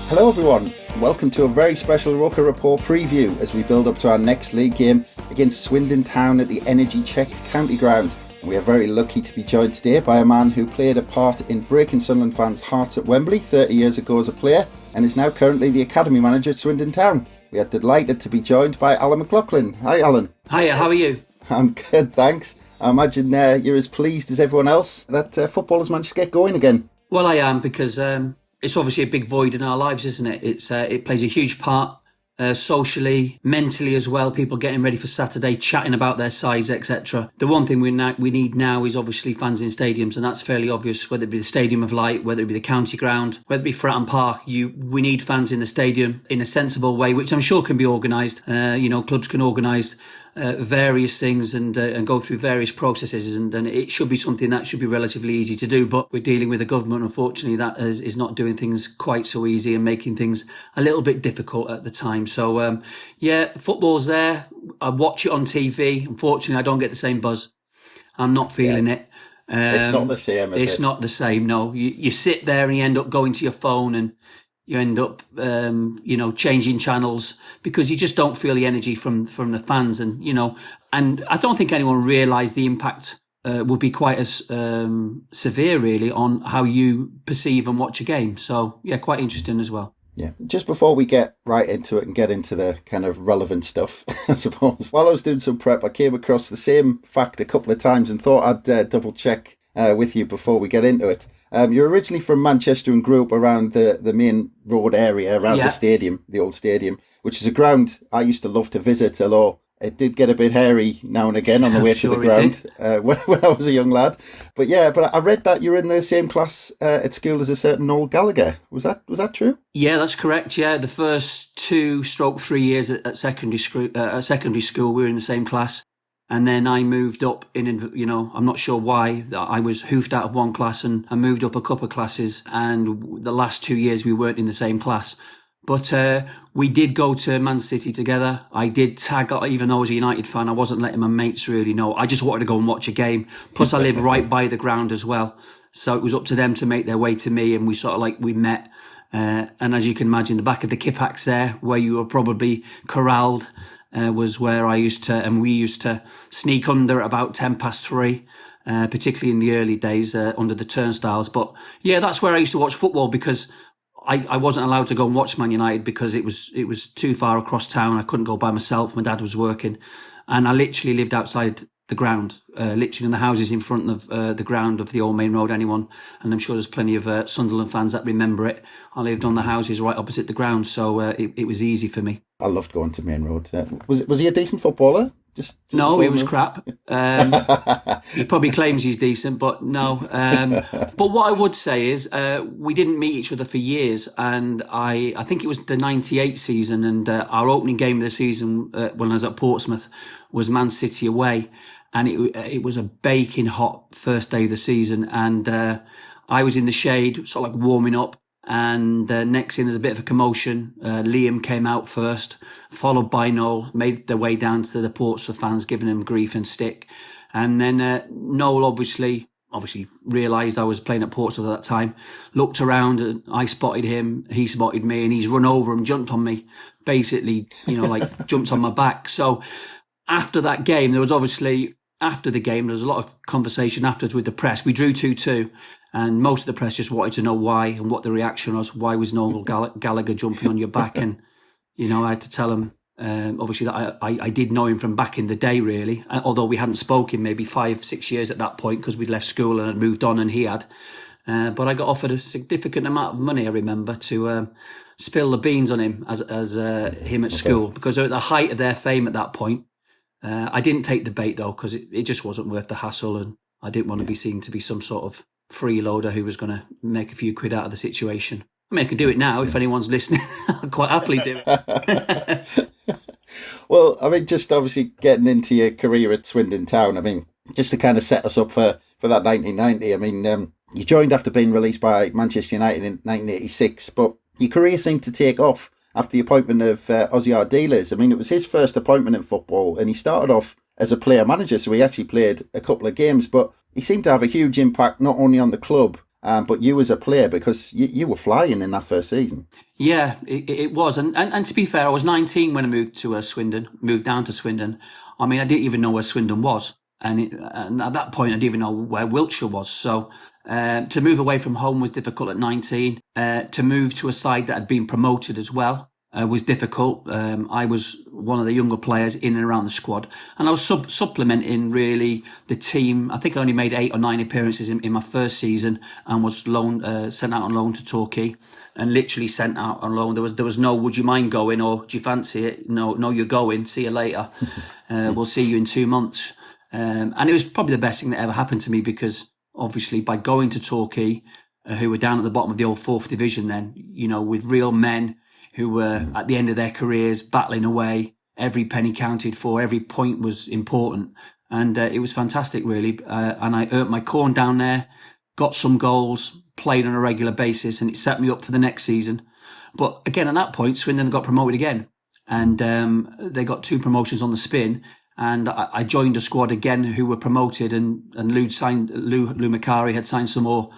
Hello everyone, welcome to a very special Roker Report preview as we build up to our next league game against Swindon Town at the Energy Check County Ground. And we are very lucky to be joined today by a man who played a part in breaking Sunderland fans' hearts at Wembley 30 years ago as a player and is now currently the Academy Manager at Swindon Town. We are delighted to be joined by Alan McLoughlin. Hi Alan. Hiya, how are you? I'm good, thanks. I imagine you're as pleased as everyone else that football has managed to get going again. Well, I am because it's obviously a big void in our lives, isn't it? It plays a huge part socially, mentally as well. People getting ready for Saturday, chatting about their sides, etc. The one thing we need now is obviously fans in stadiums, and that's fairly obvious. Whether it be the Stadium of Light, whether it be the County Ground, whether it be Fratton Park, we need fans in the stadium in a sensible way, which I'm sure can be organised. Clubs can organise various things and go through various processes, and it should be something that should be relatively easy to do, but we're dealing with a government, unfortunately, that is not doing things quite so easy and making things a little bit difficult at the time. So football's there. I watch it on TV. Unfortunately, I don't get the same buzz. I'm not feeling it. It's not the same, is it? It's not the same, no. You sit there and you end up going to your phone and you end up, changing channels because you just don't feel the energy from the fans. And I don't think anyone realised the impact would be quite as severe, really, on how you perceive and watch a game. So, yeah, quite interesting as well. Yeah. Just before we get right into it and get into the kind of relevant stuff, I suppose, while I was doing some prep, I came across the same fact a couple of times and thought I'd double check with you before we get into it. You're originally from Manchester and grew up around the Maine Road area, around the stadium, the old stadium, which is a ground I used to love to visit, although it did get a bit hairy now and again on the way to the ground when I was a young lad. But I read that you're in the same class at school as a certain Noel Gallagher. Was that true? Yeah, that's correct. Yeah, the first 2-3 years at secondary school, we were in the same class. And then I moved up I'm not sure why, I was hoofed out of one class and I moved up a couple of classes. And the last 2 years we weren't in the same class. But we did go to Man City together. I did tag, even though I was a United fan, I wasn't letting my mates really know. I just wanted to go and watch a game. Plus I live right by the ground as well. So it was up to them to make their way to me, and we met. And as you can imagine, the back of the Kippax there, where you were probably corralled, was where we used to sneak under at about 3:10, particularly in the early days under the turnstiles. But yeah, that's where I used to watch football because I wasn't allowed to go and watch Man United because it was too far across town. I couldn't go by myself. My dad was working, and I literally lived outside the ground, literally in the houses in front of the ground of the old Maine Road. Anyone, and I'm sure there's plenty of Sunderland fans that remember it. I lived on the houses right opposite the ground, so it was easy for me. I loved going to Maine Road. Was he a decent footballer? No, he was crap. He probably claims he's decent, but no. But what I would say is we didn't meet each other for years, and I think it was the 98 season, and our opening game of the season when I was at Portsmouth was Man City away, and it was a baking hot first day of the season, and I was in the shade, sort of like warming up. And next thing, there's a bit of a commotion. Liam came out first, followed by Noel, made their way down to the Portsmouth fans, giving them grief and stick. And then Noel obviously realised I was playing at Portsmouth at that time, looked around, and I spotted him, he spotted me, and he's run over and jumped on me, basically, jumped on my back. So after that game, after the game, there was a lot of conversation afterwards with the press. We drew 2-2. And most of the press just wanted to know why and what the reaction was. Why was Noel Gallagher jumping on your back? And, I had to tell him, obviously, that I did know him from back in the day, really. Although we hadn't spoken maybe 5-6 years at that point because we'd left school and had moved on and he had. But I got offered a significant amount of money, I remember, to spill the beans on him as him at school. Because they're at the height of their fame at that point. I didn't take the bait, though, because it just wasn't worth the hassle. And I didn't want to be seen to be some sort of freeloader who was going to make a few quid out of the situation. I mean, I can do it now if anyone's listening. I'll quite happily do it. Well, I mean, just obviously getting into your career at Swindon Town, I mean, just to kind of set us up for that 1990, I mean, you joined after being released by Manchester United in 1986, but your career seemed to take off after the appointment of Ossie Ardiles. I mean, it was his first appointment in football, and he started off as a player manager, so he actually played a couple of games, but he seemed to have a huge impact not only on the club but you as a player, because you were flying in that first season. Yeah, it was. And to be fair, I was 19 when I moved down to Swindon. I mean, I didn't even know where Swindon was. And at that point, I didn't even know where Wiltshire was. So to move away from home was difficult at 19. To move to a side that had been promoted as well was difficult. I was one of the younger players in and around the squad. And I was supplementing, really, the team. I think I only made 8 or 9 appearances in my first season and was sent out on loan to Torquay. And literally sent out on loan. There was no, would you mind going, or do you fancy it? No, you're going. See you later. We'll see you in 2 months. And it was probably the best thing that ever happened to me, because obviously by going to Torquay, who were down at the bottom of the old 4th division then, with real men who were at the end of their careers battling away, every penny counted for, every point was important. And it was fantastic, really. And I earned my corn down there, got some goals, played on a regular basis, and it set me up for the next season. But again, at that point, Swindon got promoted again, and they got 2 promotions on the spin. And I joined a squad again who were promoted, and Lou Macari had signed some more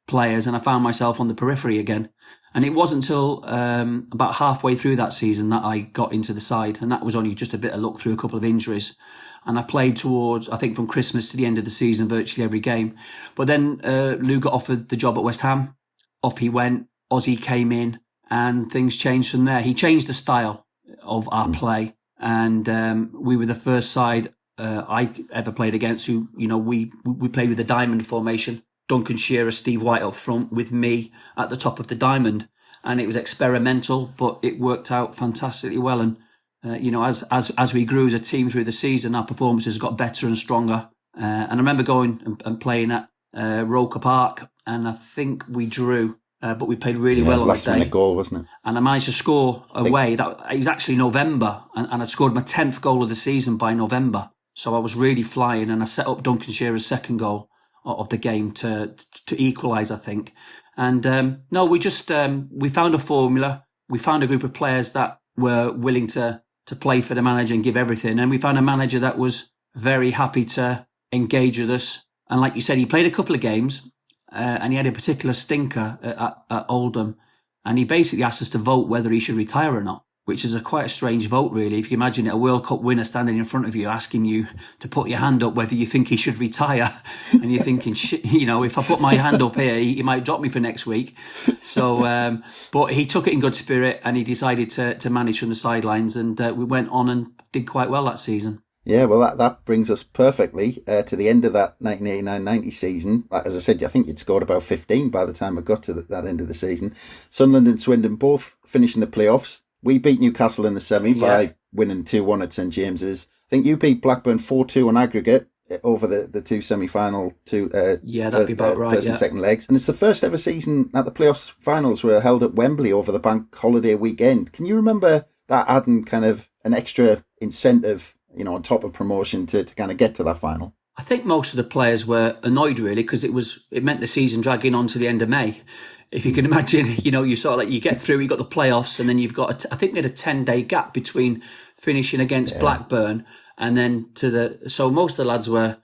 players, and I found myself on the periphery again. And it wasn't until about halfway through that season that I got into the side, and that was only just a bit of luck through a couple of injuries. And I played towards, I think, from Christmas to the end of the season, virtually every game. But then Lou got offered the job at West Ham. Off he went. Ozzy came in, and things changed from there. He changed the style of our play, and we were the first side I ever played against who, we played with the diamond formation. Duncan Shearer, Steve White up front with me at the top of the diamond. And it was experimental, but it worked out fantastically well. And as we grew as a team through the season, our performances got better and stronger. And I remember going and playing at Roker Park, and I think we drew, but we played really well on that day. Last minute goal, wasn't it? And I managed to score away. It was actually November, and I'd scored my 10th goal of the season by November. So I was really flying, and I set up Duncan Shearer's second goal of the game to equalise, I think. And we found a formula. We found a group of players that were willing to play for the manager and give everything. And we found a manager that was very happy to engage with us. And like you said, he played a couple of games and he had a particular stinker at Oldham. And he basically asked us to vote whether he should retire or not, which is quite a strange vote, really. If you imagine it, a World Cup winner standing in front of you asking you to put your hand up whether you think he should retire. And you're thinking, if I put my hand up here, he might drop me for next week. So, but he took it in good spirit, and he decided to manage from the sidelines. And we went on and did quite well that season. Yeah, well, that brings us perfectly to the end of that 1989-90 season. As I said, I think you'd scored about 15 by the time I got to that end of the season. Sunderland and Swindon both finishing the playoffs. We beat Newcastle in the semi by winning 2-1 at St James's. I think you beat Blackburn 4-2 on aggregate over the two semi-final that'd be about right, first and second legs. And it's the first ever season that the playoffs finals were held at Wembley over the bank holiday weekend. Can you remember that adding kind of an extra incentive, on top of promotion to kind of get to that final? I think most of the players were annoyed, really, because it meant the season dragging on to the end of May. If you can imagine, you sort of you get through, you got the playoffs, and then you've got, I think we had a 10-day gap between finishing against Blackburn and then so most of the lads were,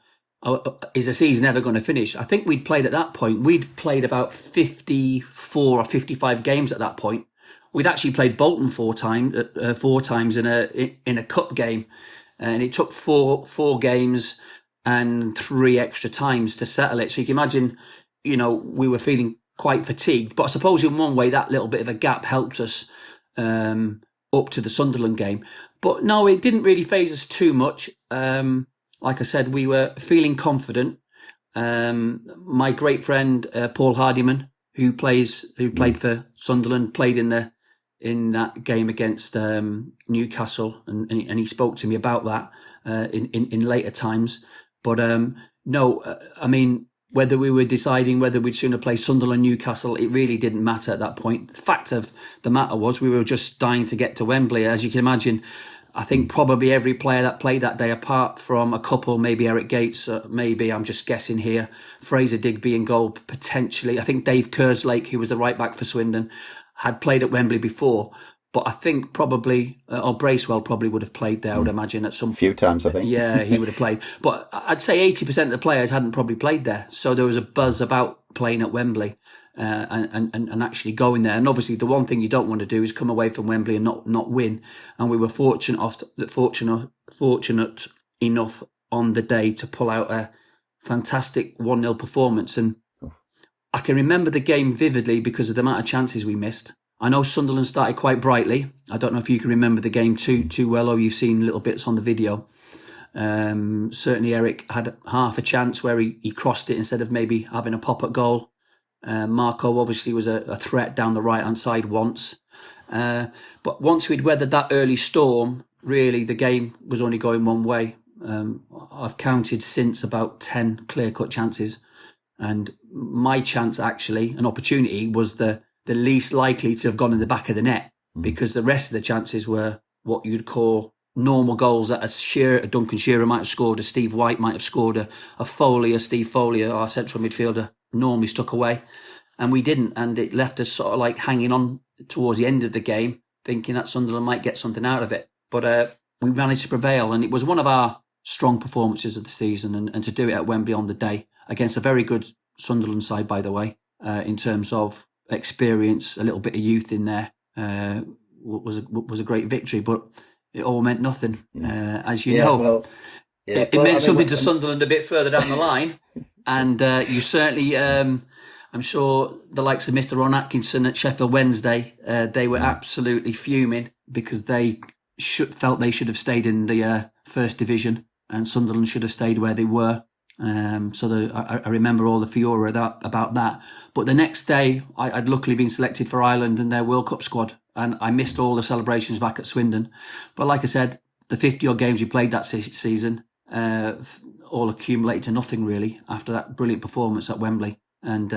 is the season ever going to finish? I think we'd played at that point, we'd played about 54 or 55 games at that point. We'd actually played Bolton four times in a cup game, and it took four games and 3 extra times to settle it. So you can imagine, we were feeling quite fatigued, but I suppose in one way that little bit of a gap helped us up to the Sunderland game. But no, it didn't really faze us too much. Like I said, we were feeling confident. My great friend Paul Hardiman, who played for Sunderland, played in that game against Newcastle, and he spoke to me about that in later times. But I mean, whether we were deciding whether we'd sooner play Sunderland, Newcastle, it really didn't matter at that point. The fact of the matter was we were just dying to get to Wembley. As you can imagine, I think probably every player that played that day, apart from a couple, maybe Eric Gates, maybe, I'm just guessing here, Fraser Digby in goal, potentially. I think Dave Kerslake, who was the right back for Swindon, had played at Wembley before. But I think probably, or Bracewell probably would have played there, I would imagine, at some few times, I think. Yeah, he would have played. But I'd say 80% of the players hadn't probably played there. So there was a buzz about playing at Wembley and actually going there. And obviously, the one thing you don't want to do is come away from Wembley and not win. And we were fortunate enough on the day to pull out a fantastic 1-0 performance. And I can remember the game vividly because of the amount of chances we missed. I know Sunderland started quite brightly. I don't know if you can remember the game too well, or you've seen little bits on the video. Certainly Eric had half a chance where he crossed it instead of maybe having a pop at goal. Marco obviously was a threat down the right-hand side once. But once we'd weathered that early storm, really the game was only going one way. I've counted since about 10 clear-cut chances. And my chance, actually, an opportunity, was the least likely to have gone in the back of the net, because the rest of the chances were what you'd call normal goals that a Duncan Shearer might have scored, a Steve White might have scored, a Steve Foley, our central midfielder, normally stuck away. And we didn't. And it left us sort of like hanging on towards the end of the game, thinking that Sunderland might get something out of it. But we managed to prevail. And it was one of our strong performances of the season. And to do it at Wembley on the day against a very good Sunderland side, by the way, in terms of experience, a little bit of youth in there, was a great victory. But it all meant nothing, as you know. Well, it meant something to Sunderland a bit further down the line. And you certainly, I'm sure the likes of Mr. Ron Atkinson at Sheffield Wednesday, they were absolutely fuming because they felt they should have stayed in the first division and Sunderland should have stayed where they were. I remember all the furore about that. But the next day, I'd luckily been selected for Ireland and their World Cup squad, and I missed all the celebrations back at Swindon. But like I said, the 50-odd games we played that season all accumulated to nothing, really, after that brilliant performance at Wembley and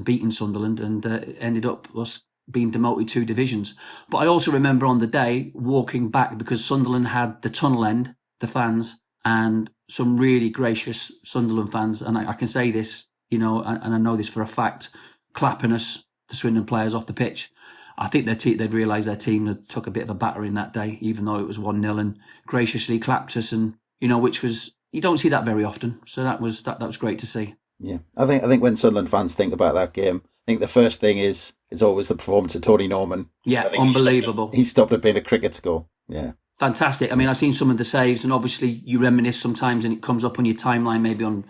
beating Sunderland, and ended up us being demoted 2 divisions. But I also remember on the day walking back, because Sunderland had the tunnel end, the fans, and some really gracious Sunderland fans, and I can say this, and I know this for a fact, clapping us, the Swindon players, off the pitch. I think they'd realised their team had took a bit of a battering that day, even though it was 1-0, and graciously clapped us, and which was, you don't see that very often. So that was great to see. Yeah, I think when Sunderland fans think about that game, I think the first thing is always the performance of Tony Norman. Yeah, unbelievable. He stopped it being a cricket score. Yeah. Fantastic. I mean, I've seen some of the saves, and obviously you reminisce sometimes, and it comes up on your timeline, maybe on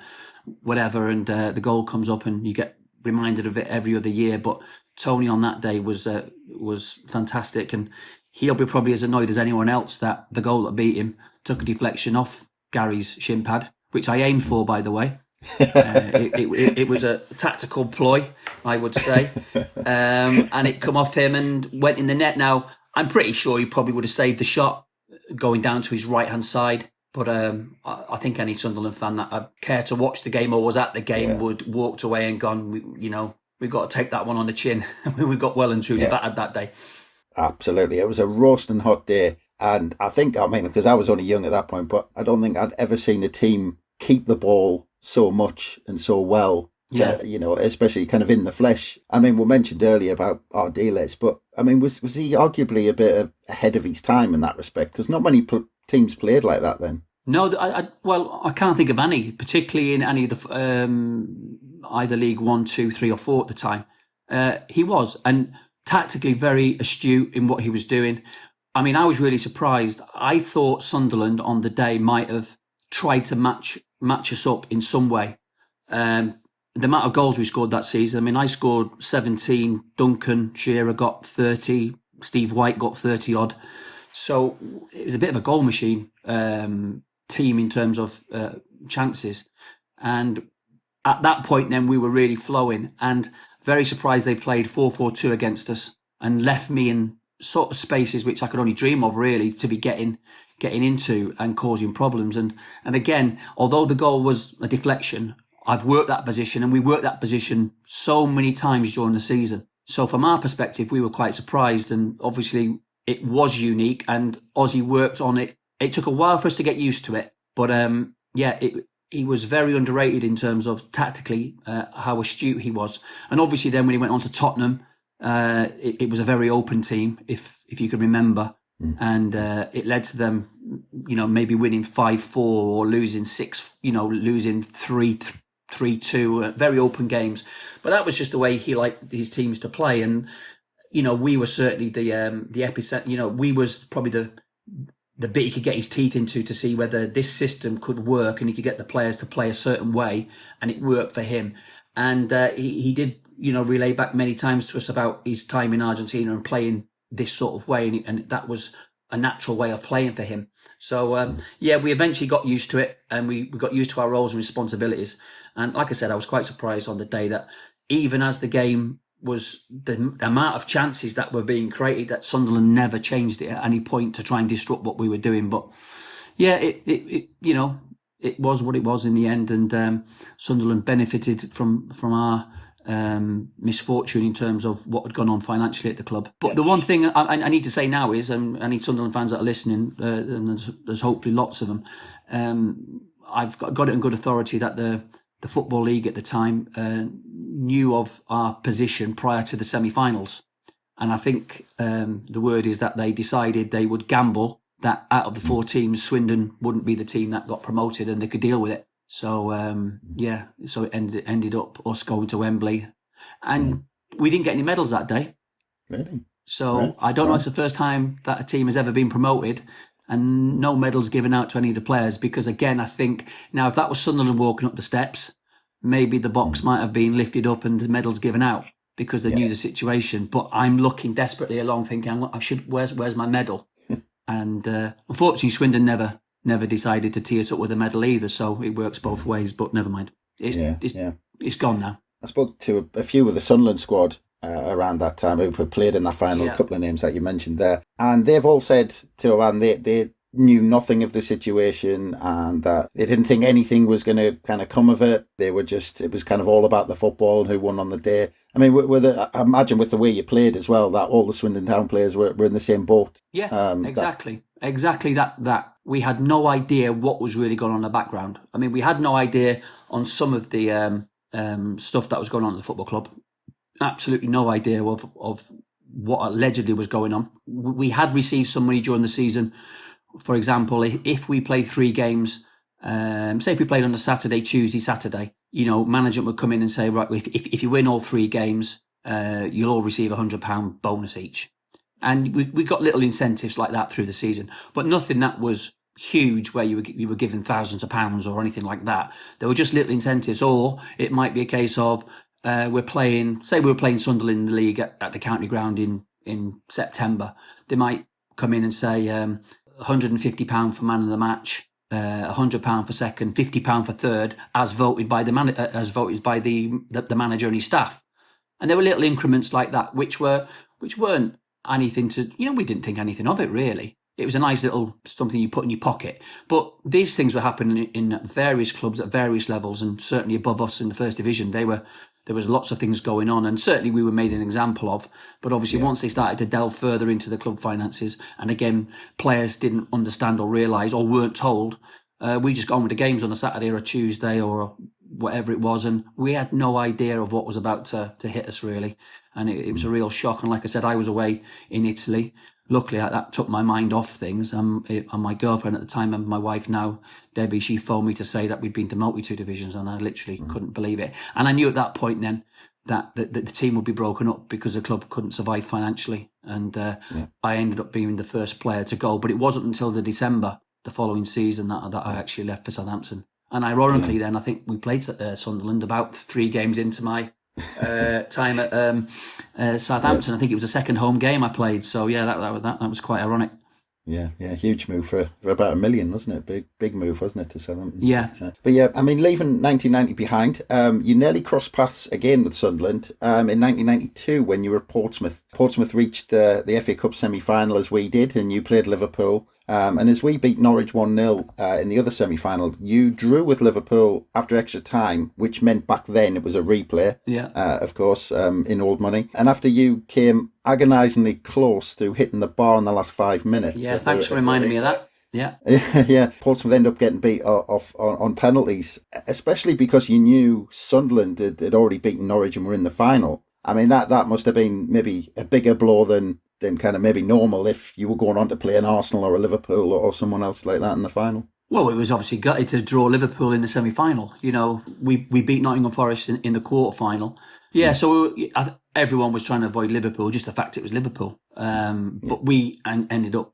whatever, and the goal comes up, and you get reminded of it every other year. But Tony on that day was fantastic, and he'll be probably as annoyed as anyone else that the goal that beat him took a deflection off Gary's shin pad, which I aimed for, by the way. It was a tactical ploy, I would say, and it come off him and went in the net. Now, I'm pretty sure he probably would have saved the shot going down to his right-hand side. But I think any Sunderland fan that cared to watch the game or was at the game would walked away and gone, we've got to take that one on the chin. We got well and truly battered that day. Absolutely. It was a roasting hot day. And because I was only young at that point, but I don't think I'd ever seen a team keep the ball so much and so well. Yeah, especially kind of in the flesh. I mean, we mentioned earlier about Ardiles, but I mean, was he arguably a bit ahead of his time in that respect? Because not many teams played like that then. No, I can't think of any, particularly in any of the either League 1, 2, 3 or 4 at the time. He was, and tactically very astute in what he was doing. I mean, I was really surprised. I thought Sunderland on the day might have tried to match us up in some way. The amount of goals we scored that season, I mean, I scored 17, Duncan Shearer got 30, Steve White got 30 odd. So it was a bit of a goal machine team in terms of chances. And at that point then we were really flowing, and very surprised they played 4-4-2 against us and left me in sort of spaces which I could only dream of, really, to be getting into and causing problems. And again, although the goal was a deflection, I've worked that position, and we worked that position so many times during the season. So from our perspective, we were quite surprised, and obviously it was unique, and Ozzy worked on it. It took a while for us to get used to it, but he was very underrated in terms of tactically how astute he was. And obviously then when he went on to Tottenham, it was a very open team, if you can remember. And it led to them, maybe winning 5-4 or losing 6, losing 3 3-2, very open games. But that was just the way he liked his teams to play. And, we were certainly the epicenter. We was probably the bit he could get his teeth into to see whether this system could work and he could get the players to play a certain way, and it worked for him. And he did, relay back many times to us about his time in Argentina and playing this sort of way, and that was a natural way of playing for him. So, we eventually got used to it, and we got used to our roles and responsibilities. And like I said, I was quite surprised on the day that even as the game was, the amount of chances that were being created, that Sunderland never changed it at any point to try and disrupt what we were doing. But yeah, it was what it was in the end, and Sunderland benefited from our misfortune in terms of what had gone on financially at the club. But the one thing I need to say now is, I need Sunderland fans that are listening, and there's hopefully lots of them, I've got it on good authority that the Football League at the time knew of our position prior to the semi-finals. And I think the word is that they decided they would gamble that out of the 4 teams, Swindon wouldn't be the team that got promoted and they could deal with it. So, so it ended up us going to Wembley. And we didn't get any medals that day. Really? So I don't know, it's the first time that a team has ever been promoted and no medals given out to any of the players, because again, I think now if that was Sunderland walking up the steps, maybe the box might have been lifted up and the medals given out because they knew the situation. But I'm looking desperately along thinking, where's my medal? And unfortunately, Swindon never decided to tee us up with a medal either. So it works both ways, but never mind. It's gone now. I spoke to a few of the Sunderland squad around that time who played in that final, a couple of names that you mentioned there. And they've all said to Owen they knew nothing of the situation and that they didn't think anything was going to kind of come of it. They were it was kind of all about the football and who won on the day. I mean, I imagine with the way you played as well, that all the Swindon Town players were in the same boat. Yeah, exactly. Exactly that. We had no idea what was really going on in the background. I mean, we had no idea on some of the stuff that was going on at the football club. Absolutely no idea of what allegedly was going on. We had received some money during the season. For example, if we played 3 games, say if we played on a Saturday, Tuesday, Saturday, management would come in and say, right, if you win all 3 games, you'll all receive £100 bonus each. And we got little incentives like that through the season, but nothing that was huge where you were given thousands of pounds or anything like that. There were just little incentives, or it might be a case of we were playing Sunderland in the league at the county ground in September. They might come in and say £150 for man of the match, £100 for second, £50 for third, as voted by the manager and his staff. And there were little increments like that, which weren't anything to, we didn't think anything of it really. It was a nice little something you put in your pocket. But these things were happening in various clubs at various levels, and certainly above us in the first division, there was lots of things going on, and certainly we were made an example of. But obviously, once they started to delve further into the club finances, and again, players didn't understand or realise or weren't told, we just got on with the games on a Saturday or a Tuesday or whatever it was, and we had no idea of what was about to hit us really. And it was a real shock. And like I said, I was away in Italy. Luckily, that took my mind off things. And my girlfriend at the time, and my wife now, Debbie, she phoned me to say that we'd been demoted 2 divisions, and I literally couldn't believe it. And I knew at that point then that the team would be broken up because the club couldn't survive financially. And I ended up being the first player to go. But it wasn't until the December, the following season, that I actually left for Southampton. And ironically then, I think we played Sunderland about 3 games into my time at Southampton. I think it was the second home game I played. So yeah, that was quite ironic. Yeah, huge move for about $1 million, wasn't it? Big move, wasn't it, to Southampton? Yeah. But yeah, I mean, leaving 1990 behind, you nearly crossed paths again with Sunderland in 1992 when you were at Portsmouth. Portsmouth reached the FA Cup semi-final as we did, and you played Liverpool. And as we beat Norwich 1-0 in the other semi-final, you drew with Liverpool after extra time, which meant back then it was a replay, of course, in old money. And after you came agonisingly close to hitting the bar in the last 5 minutes. Yeah, thanks for reminding me of that. Yeah. Yeah. Portsmouth ended up getting beat off on penalties, especially because you knew Sunderland had already beaten Norwich and were in the final. I mean, that must have been maybe a bigger blow than kind of maybe normal if you were going on to play an Arsenal or a Liverpool or someone else like that in the final. Well, it was obviously gutted to draw Liverpool in the semi-final. We beat Nottingham Forest in the quarter-final. Yeah, so everyone was trying to avoid Liverpool, just the fact it was Liverpool. But we ended up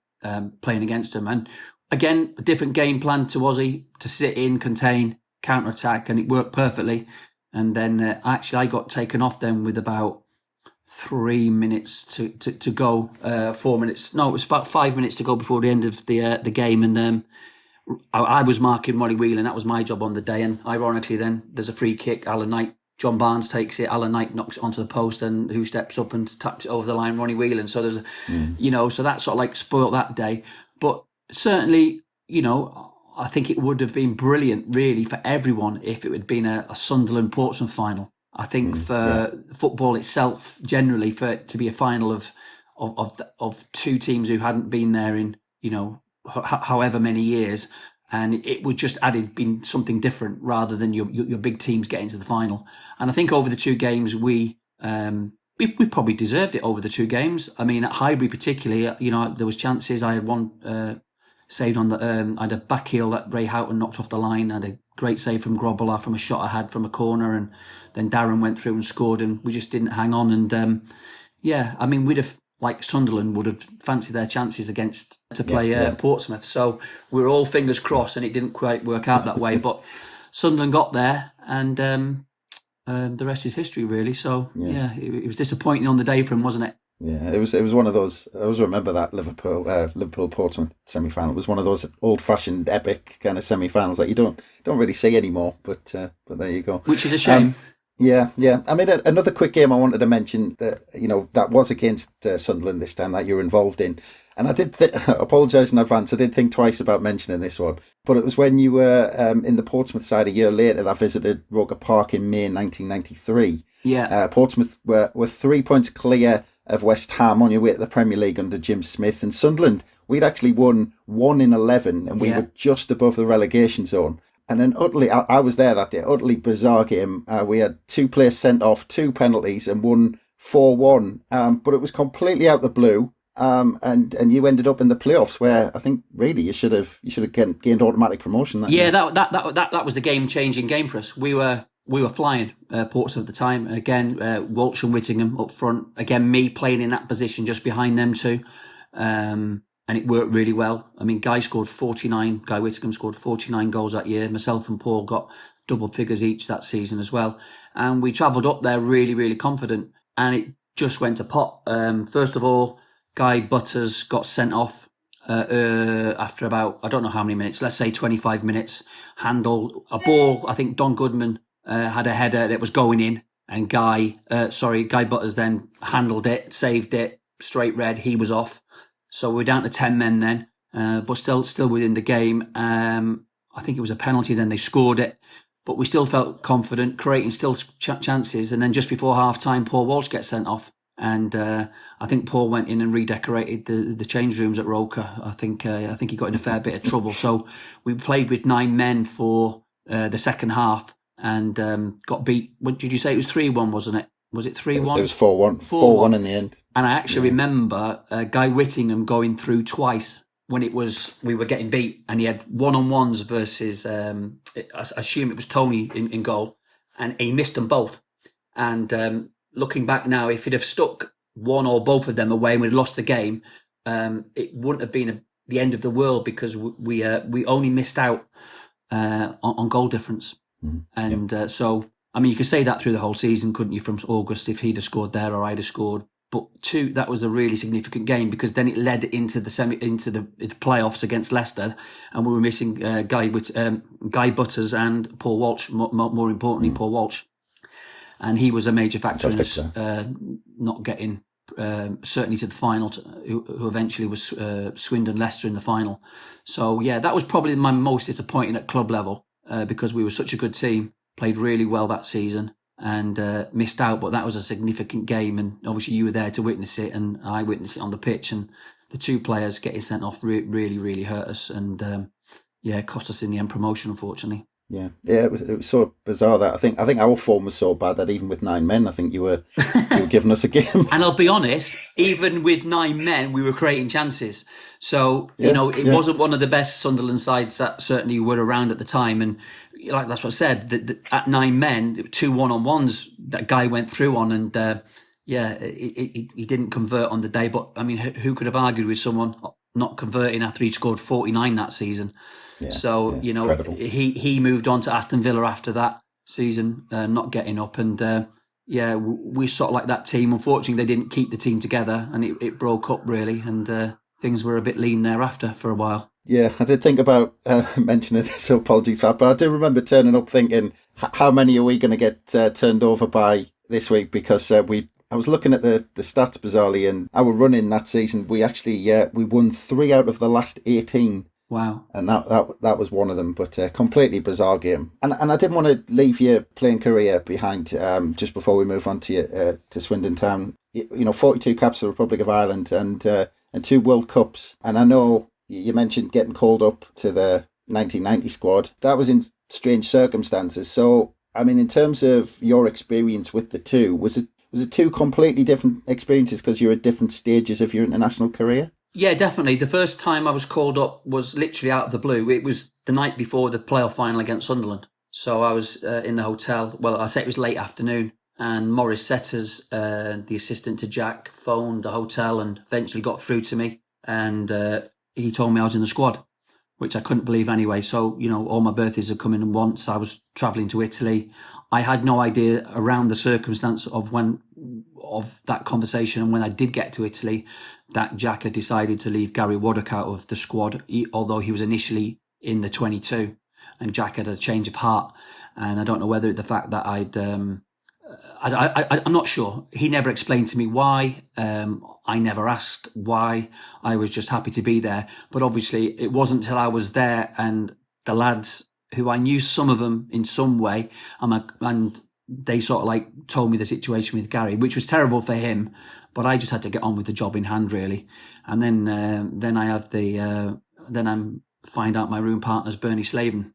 playing against them. And again, a different game plan to Aussie, to sit in, contain, counter-attack, and it worked perfectly. And then actually I got taken off then with about 3 minutes to go, 4 minutes. No, it was about 5 minutes to go before the end of the game. And I was marking Ronnie Whelan. That was my job on the day. And ironically, then there's a free kick. Alan Knight, John Barnes takes it. Alan Knight knocks it onto the post, and who steps up and taps it over the line? Ronnie Whelan. So there's, so that sort of like spoiled that day. But certainly, I think it would have been brilliant, really, for everyone if it had been a Sunderland Portsmouth final. I think for football itself, generally, for it to be a final of two teams who hadn't been there in, however many years, and it would just been something different rather than your big teams getting to the final. And I think over the two games we probably deserved it over the two games. I mean, at Highbury particularly, there was chances. I had one saved on I had a back heel that Ray Houghton knocked off the line. I had a great save from Grobbelaar from a shot I had from a corner, and then Darren went through and scored, and we just didn't hang on. And I mean, we'd have, like Sunderland would have fancied their chances to play Portsmouth. So we were all fingers crossed, and it didn't quite work out that way. But Sunderland got there, and the rest is history, really. So it was disappointing on the day for him, wasn't it? Yeah, it was one of those. I always remember that Liverpool Portsmouth semi-final. It was one of those old-fashioned epic kind of semi-finals that you don't really see anymore. But there you go. Which is a shame. Yeah. I mean, another quick game I wanted to mention that that was against Sunderland this time that you were involved in, and I did apologise in advance. I did think twice about mentioning this one, but it was when you were in the Portsmouth side a year later that visited Roker Park in May 1993. Yeah, Portsmouth were 3 points clear of West Ham on your way to the Premier League under Jim Smith, and Sunderland, we'd actually won 1 in 11, and we were just above the relegation zone. And then I was there that day, utterly bizarre game. We had 2 players sent off, 2 penalties, and won 4-1. But it was completely out the blue. And you ended up in the playoffs, where I think really you should have gained automatic promotion. That was the game-changing game for us. We were flying Portsmouth at the time. Again, Walsh and Whittingham up front. Again, me playing in that position just behind them two. And it worked really well. I mean, Guy Whittingham scored 49 goals that year. Myself and Paul got double figures each that season as well. And we travelled up there really, really confident. And it just went to pot. First of all, Guy Butters got sent off after about, I don't know how many minutes, let's say 25 minutes. Handled a ball. I think Don Goodman had a header that was going in. And Guy Butters then handled it, saved it, straight red. He was off. So we're down to 10 men then, but still within the game. I think it was a penalty, then they scored it, but we still felt confident, creating still chances. And then just before half-time, Paul Walsh gets sent off. And I think Paul went in and redecorated the change rooms at Roker. I think he got in a fair bit of trouble. So we played with 9 men for the second half and got beat. What did you say? It was 3-1, wasn't it? Was it 3-1? It was 4-1. 4-1 in the end. And I actually remember Guy Whittingham going through twice when we were getting beat, and he had one-on-ones versus, I assume it was Tony in goal, and he missed them both. And looking back now, if he'd have stuck one or both of them away and we'd lost the game, it wouldn't have been the end of the world, because we only missed out on goal difference. And so, I mean, you could say that through the whole season, couldn't you, from August, if he'd have scored there or I'd have scored. But that was a really significant game, because then it led into the playoffs against Leicester, and we were missing Guy Butters and Paul Walsh. More importantly, Paul Walsh, and he was a major factor in us not getting certainly to the final. Who eventually was Swindon Leicester in the final. So yeah, that was probably my most disappointing at club level, because we were such a good team, played really well that season, and missed out. But that was a significant game, and obviously you were there to witness it, and I witnessed it on the pitch. And the 2 players getting sent off really, really hurt us, and cost us in the end promotion, unfortunately. Yeah, yeah, it was so bizarre that I think our form was so bad that even with 9 men, I think you were giving us a game. And I'll be honest, even with 9 men, we were creating chances. So, Yeah, it yeah, wasn't one of the best Sunderland sides that certainly were around at the time. And like that's what I said, at 9 men, 2 1-on-1s that guy went through on. And he didn't convert on the day. But I mean, who could have argued with someone not converting after he scored 49 that season? yeah, So, yeah. Incredible. he moved on to Aston Villa after that season, not getting up. And we sort of like that team. Unfortunately, they didn't keep the team together and it broke up really. And things were a bit lean thereafter for a while. Yeah, I did think about mentioning it, so apologies for that. But I do remember turning up thinking, how many are we going to get turned over by this week? Because I was looking at the stats bizarrely, and our run in that season, we actually we won 3 out of the last 18. Wow. And that was one of them, but a completely bizarre game. And I didn't want to leave your playing career behind just before we move on to Swindon Town. 42 caps for the Republic of Ireland and 2 World Cups. And I know you mentioned getting called up to the 1990 squad. That was in strange circumstances. So, I mean, in terms of your experience with the two, was it 2 completely different experiences because you're at different stages of your international career? Yeah, definitely. The first time I was called up was literally out of the blue. It was the night before the playoff final against Sunderland. So I was in the hotel. Well, I say it was late afternoon. And Maurice Setters, the assistant to Jack, phoned the hotel and eventually got through to me. And he told me I was in the squad, which I couldn't believe anyway. So, all my birthdays had come in once. I was travelling to Italy. I had no idea around the circumstance of that conversation. And when I did get to Italy, that Jack had decided to leave Gary Waddock out of the squad, although he was initially in the 22. And Jack had a change of heart. And I don't know whether the fact that I'm not sure. He never explained to me why. I never asked why. I was just happy to be there. But obviously, it wasn't until I was there and the lads, who I knew some of them in some way, and they sort of like told me the situation with Gary, which was terrible for him. But I just had to get on with the job in hand, really. And then I have then I find out my room partner's Bernie Slaven.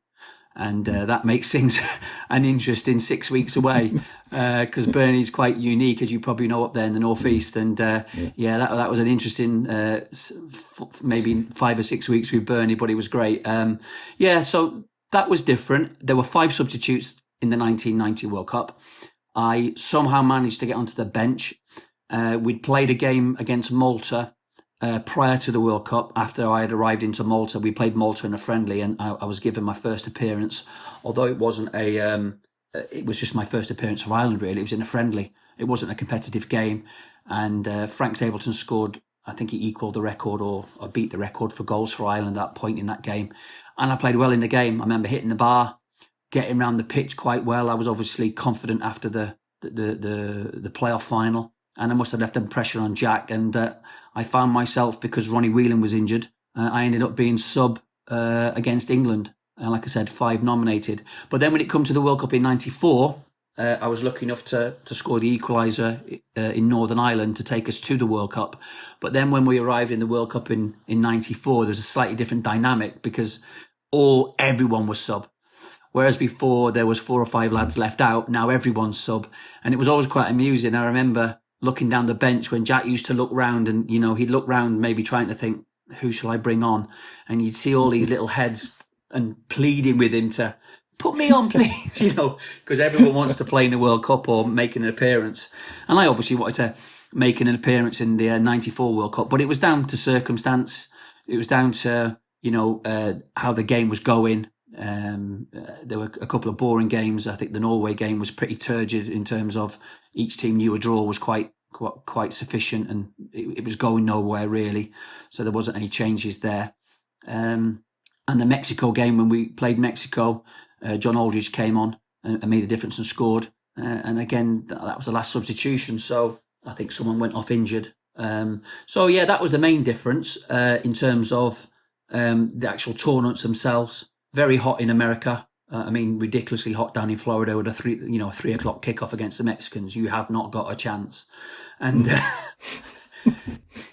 And that makes things an interesting 6 weeks away because Bernie's quite unique, as you probably know, up there in the northeast. And that was an interesting maybe 5 or 6 weeks with Bernie, but it was great. So that was different. There were 5 substitutes in the 1990 World Cup. I somehow managed to get onto the bench. We'd played a game against Malta prior to the World Cup. After I had arrived into Malta, we played Malta in a friendly, and I was given my first appearance. Although it wasn't it was just my first appearance for Ireland. Really, it was in a friendly. It wasn't a competitive game, and Frank Stapleton scored. I think he equalled the record or beat the record for goals for Ireland at that point in that game. And I played well in the game. I remember hitting the bar, getting around the pitch quite well. I was obviously confident after the playoff final. And I must have left the pressure on Jack. And I found myself, because Ronnie Whelan was injured, I ended up being sub against England. Like I said, 5 nominated. But then when it come to the World Cup in 94, I was lucky enough to score the equaliser in Northern Ireland to take us to the World Cup. But then when we arrived in the World Cup in 94, there was a slightly different dynamic because everyone was sub. Whereas before there was 4 or 5 lads left out, now everyone's sub. And it was always quite amusing. I remember looking down the bench when Jack used to look round and, he'd look round maybe trying to think, who shall I bring on? And you'd see all these little heads and pleading with him to put me on, please, because everyone wants to play in the World Cup or make an appearance. And I obviously wanted to make an appearance in the 94 World Cup, but it was down to circumstance. It was down to, how the game was going. There were a couple of boring games. I think the Norway game was pretty turgid in terms of each team knew a draw was quite sufficient, and it was going nowhere really. So there wasn't any changes there. And the Mexico game, when we played Mexico, John Aldridge came on and made a difference and scored. And again, that was the last substitution. So I think someone went off injured. That was the main difference in terms of the actual tournaments themselves. Very hot in America. Ridiculously hot down in Florida with a 3 o'clock kickoff against the Mexicans. You have not got a chance. And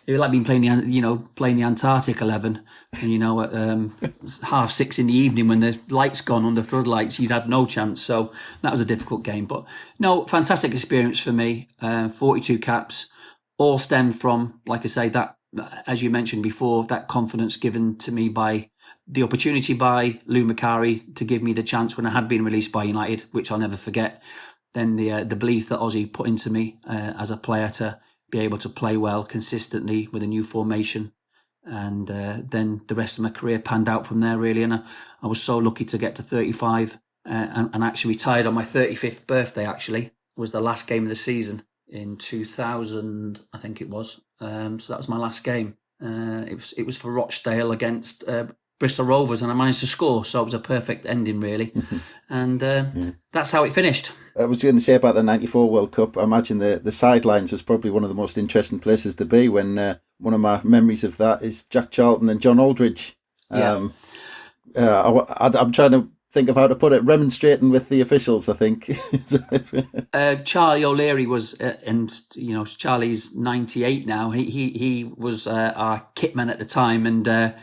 It like being playing the Antarctic 11, and at 6:30 in the evening when the lights gone under floodlights, you'd have no chance. So that was a difficult game, but no, fantastic experience for me. 42 caps, all stemmed from, like I say, that, as you mentioned before, that confidence given to me by the opportunity by Lou Macari to give me the chance when I had been released by United, which I'll never forget. Then the belief that Ozzy put into me as a player to be able to play well consistently with a new formation. And then the rest of my career panned out from there, really. And I was so lucky to get to 35 and actually retired on my 35th birthday, actually. Was the last game of the season in 2000, I think it was. So that was my last game. It was for Rochdale against Bristol Rovers, and I managed to score. So it was a perfect ending, really. And that's how it finished. I was going to say about the 94 World Cup, I imagine the sidelines was probably one of the most interesting places to be when one of my memories of that is Jack Charlton and John Aldridge. I'm trying to think of how to put it, remonstrating with the officials, I think. Charlie O'Leary was, and Charlie's 98 now. He was our kitman at the time, and now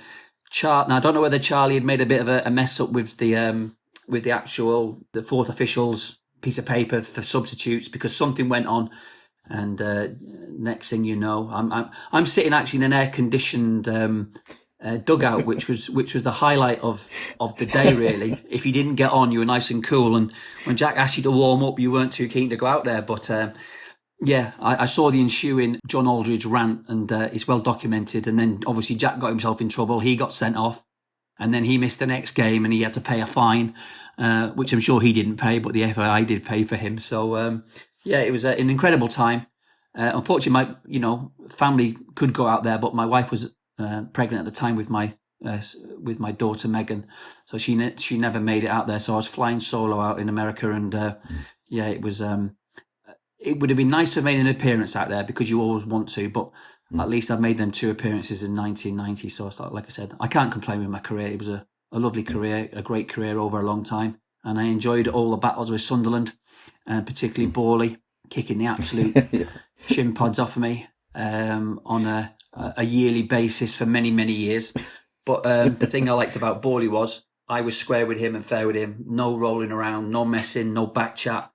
I don't know whether Charlie had made a bit of a mess up with the fourth official's piece of paper for substitutes, because something went on, and next thing you know, I'm sitting actually in an air conditioned dugout, which was the highlight of the day, really. If you didn't get on, you were nice and cool, and when Jack asked you to warm up, you weren't too keen to go out there. But I saw the ensuing John Aldridge rant, and it's well documented. And then obviously Jack got himself in trouble. He got sent off, and then he missed the next game, and he had to pay a fine, which I'm sure he didn't pay, but the FAI did pay for him. So it was an incredible time. Unfortunately, my family could go out there, but my wife was pregnant at the time with my daughter Megan, so she never made it out there. So I was flying solo out in America, and it was. It would have been nice to have made an appearance out there, because you always want to, but at least I've made them 2 appearances in 1990. So it's like I said, I can't complain with my career. It was a lovely career, a great career over a long time, and I enjoyed all the battles with Sunderland, and particularly Borley kicking the absolute shin pods off of me on a yearly basis for many, many years. But the thing I liked about Borley was I was square with him and fair with him. No rolling around, no messing, no back chat.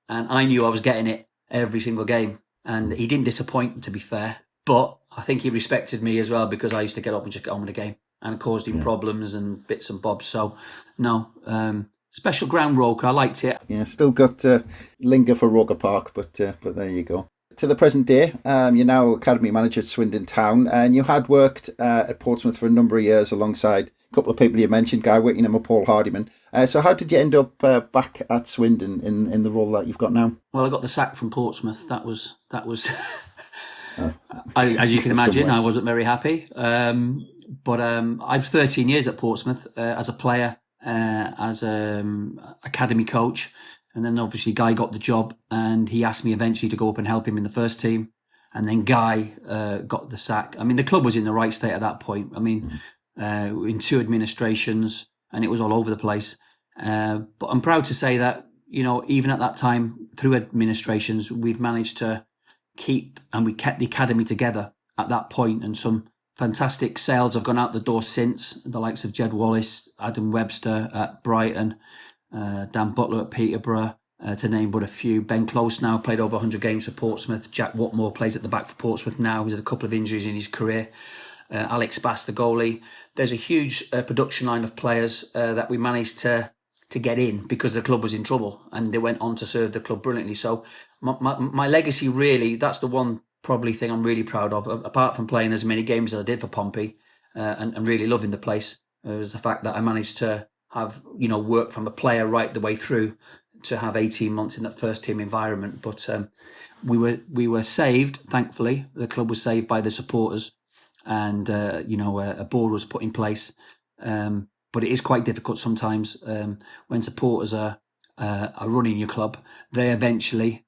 And I knew I was getting it every single game. And he didn't disappoint, to be fair. But I think he respected me as well, because I used to get up and just get on with the game, and caused him problems and bits and bobs. So, no, special ground, Roker. I liked it. Yeah, still got to linger for Roker Park, but there you go. To the present day, you're now Academy Manager at Swindon Town, and you had worked at Portsmouth for a number of years alongside a couple of people you mentioned, Guy Whittingham and Paul Hardiman. So how did you end up back at Swindon in the role that you've got now? Well, I got the sack from Portsmouth. That was as you can imagine, somewhere. I wasn't very happy. But I've 13 years at Portsmouth as a player, as academy coach. And then obviously Guy got the job, and he asked me eventually to go up and help him in the first team. And then Guy got the sack. I mean, the club was in the right state at that point. I mean, in 2 administrations, and it was all over the place. But I'm proud to say that, even at that time, through administrations, we've managed to we kept the academy together at that point. And some fantastic sales have gone out the door since, the likes of Jed Wallace, Adam Webster at Brighton, Dan Butler at Peterborough, to name but a few. Ben Close now played over 100 games for Portsmouth. Jack Watmore plays at the back for Portsmouth now. He's had a couple of injuries in his career. Alex Bass, the goalie. There's a huge production line of players that we managed to get in because the club was in trouble, and they went on to serve the club brilliantly. So my legacy, really, that's the one probably thing I'm really proud of, apart from playing as many games as I did for Pompey and really loving the place, was the fact that I managed to have, worked from a player right the way through to have 18 months in that first team environment. But we were saved, thankfully. The club was saved by the supporters, and a board was put in place. But it is quite difficult sometimes when supporters are running your club. They eventually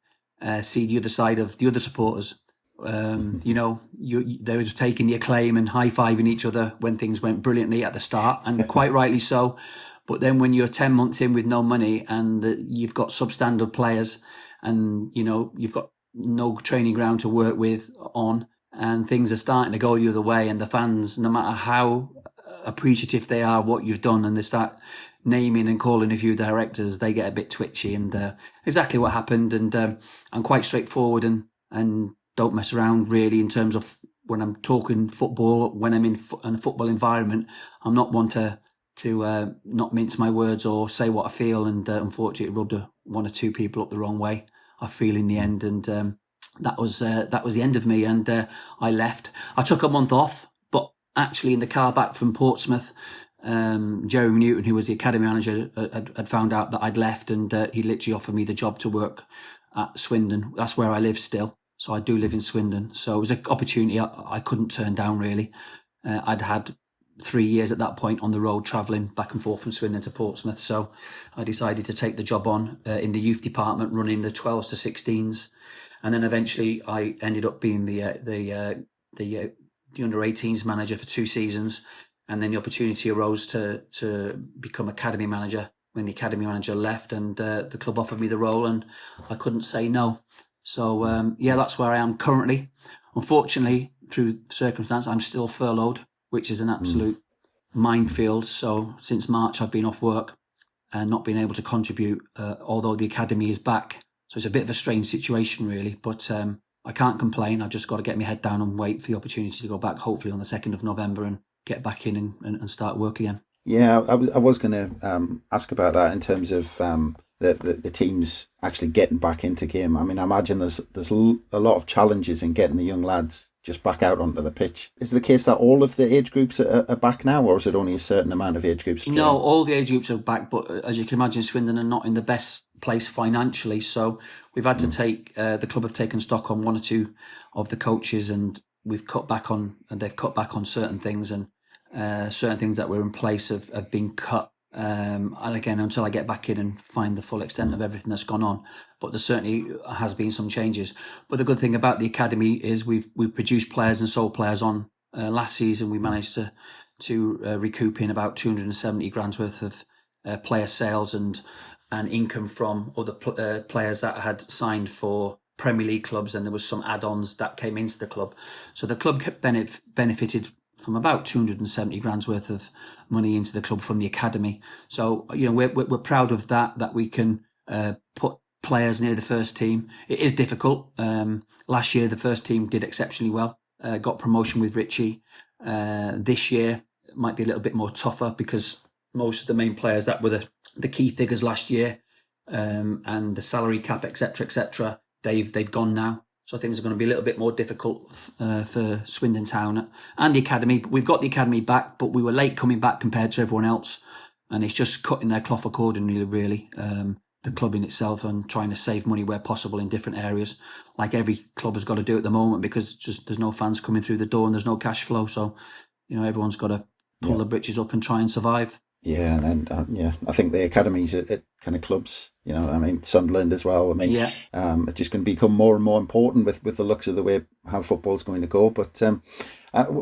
see the other side of the other supporters. They were taking the acclaim and high-fiving each other when things went brilliantly at the start, and quite rightly so. But then when you're 10 months in with no money, and you've got substandard players, and you've got no training ground to work with on, and things are starting to go the other way, and the fans, no matter how appreciative they are of what you've done, and they start naming and calling a few directors, they get a bit twitchy, and exactly what happened. And I'm quite straightforward and don't mess around really in terms of when I'm talking football. When I'm in a football environment, I'm not one to not mince my words or say what I feel. And unfortunately, it rubbed one or two people up the wrong way, I feel, in the end. And that was the end of me. And I left. I took a month off, but actually in the car back from Portsmouth, Jeremy Newton, who was the academy manager, had found out that I'd left, and he literally offered me the job to work at Swindon. That's where I live still. So I do live in Swindon. So it was an opportunity I couldn't turn down, really. I'd had 3 years at that point on the road, travelling back and forth from Swindon to Portsmouth. So I decided to take the job on in the youth department, running the 12s to 16s. And then eventually I ended up being the under-18s manager for 2 seasons. And then the opportunity arose to become academy manager when the academy manager left, and the club offered me the role, and I couldn't say no. So, that's where I am currently. Unfortunately, through circumstance, I'm still furloughed, which is an absolute minefield. So since March, I've been off work and not been able to contribute, although the academy is back. So it's a bit of a strange situation, really. But I can't complain. I've just got to get my head down and wait for the opportunity to go back, hopefully on the 2nd of November, and get back in and start work again. Yeah, I was going to ask about that in terms of the teams actually getting back into game. I mean, I imagine there's a lot of challenges in getting the young lads just back out onto the pitch. Is it the case that all of the age groups are back now, or is it only a certain amount of age groups? No, all the age groups are back, but as you can imagine, Swindon are not in the best place financially. So we've had to take, the club have taken stock on 1 or 2 of the coaches, and they've cut back on certain things, and certain things that were in place have been cut. And again, until I get back in and find the full extent of everything that's gone on, but there certainly has been some changes. But the good thing about the academy is we've produced players and sold players on. Last season, we managed to recoup in about 270 grand's worth of player sales and income from other players that had signed for Premier League clubs, and there was some add-ons that came into the club. So the club benefited from about 270 grand's worth of money into the club from the academy. So, we're proud of that we can put players near the first team. It is difficult. Last year, the first team did exceptionally well, got promotion with Richie. This year it might be a little bit more tougher because most of the main players that were the key figures last year, and the salary cap, etc., they've gone now. So things are going to be a little bit more difficult for Swindon Town and the academy. But we've got the academy back, but we were late coming back compared to everyone else, and it's just cutting their cloth accordingly, really. The club in itself, and trying to save money where possible in different areas, like every club has got to do at the moment, because there's no fans coming through the door and there's no cash flow. So, everyone's got to pull the britches up and try and survive. Yeah, and I think the academies at kind of clubs, Sunderland as well. It's just going to become more and more important with the looks of the way how football's going to go. But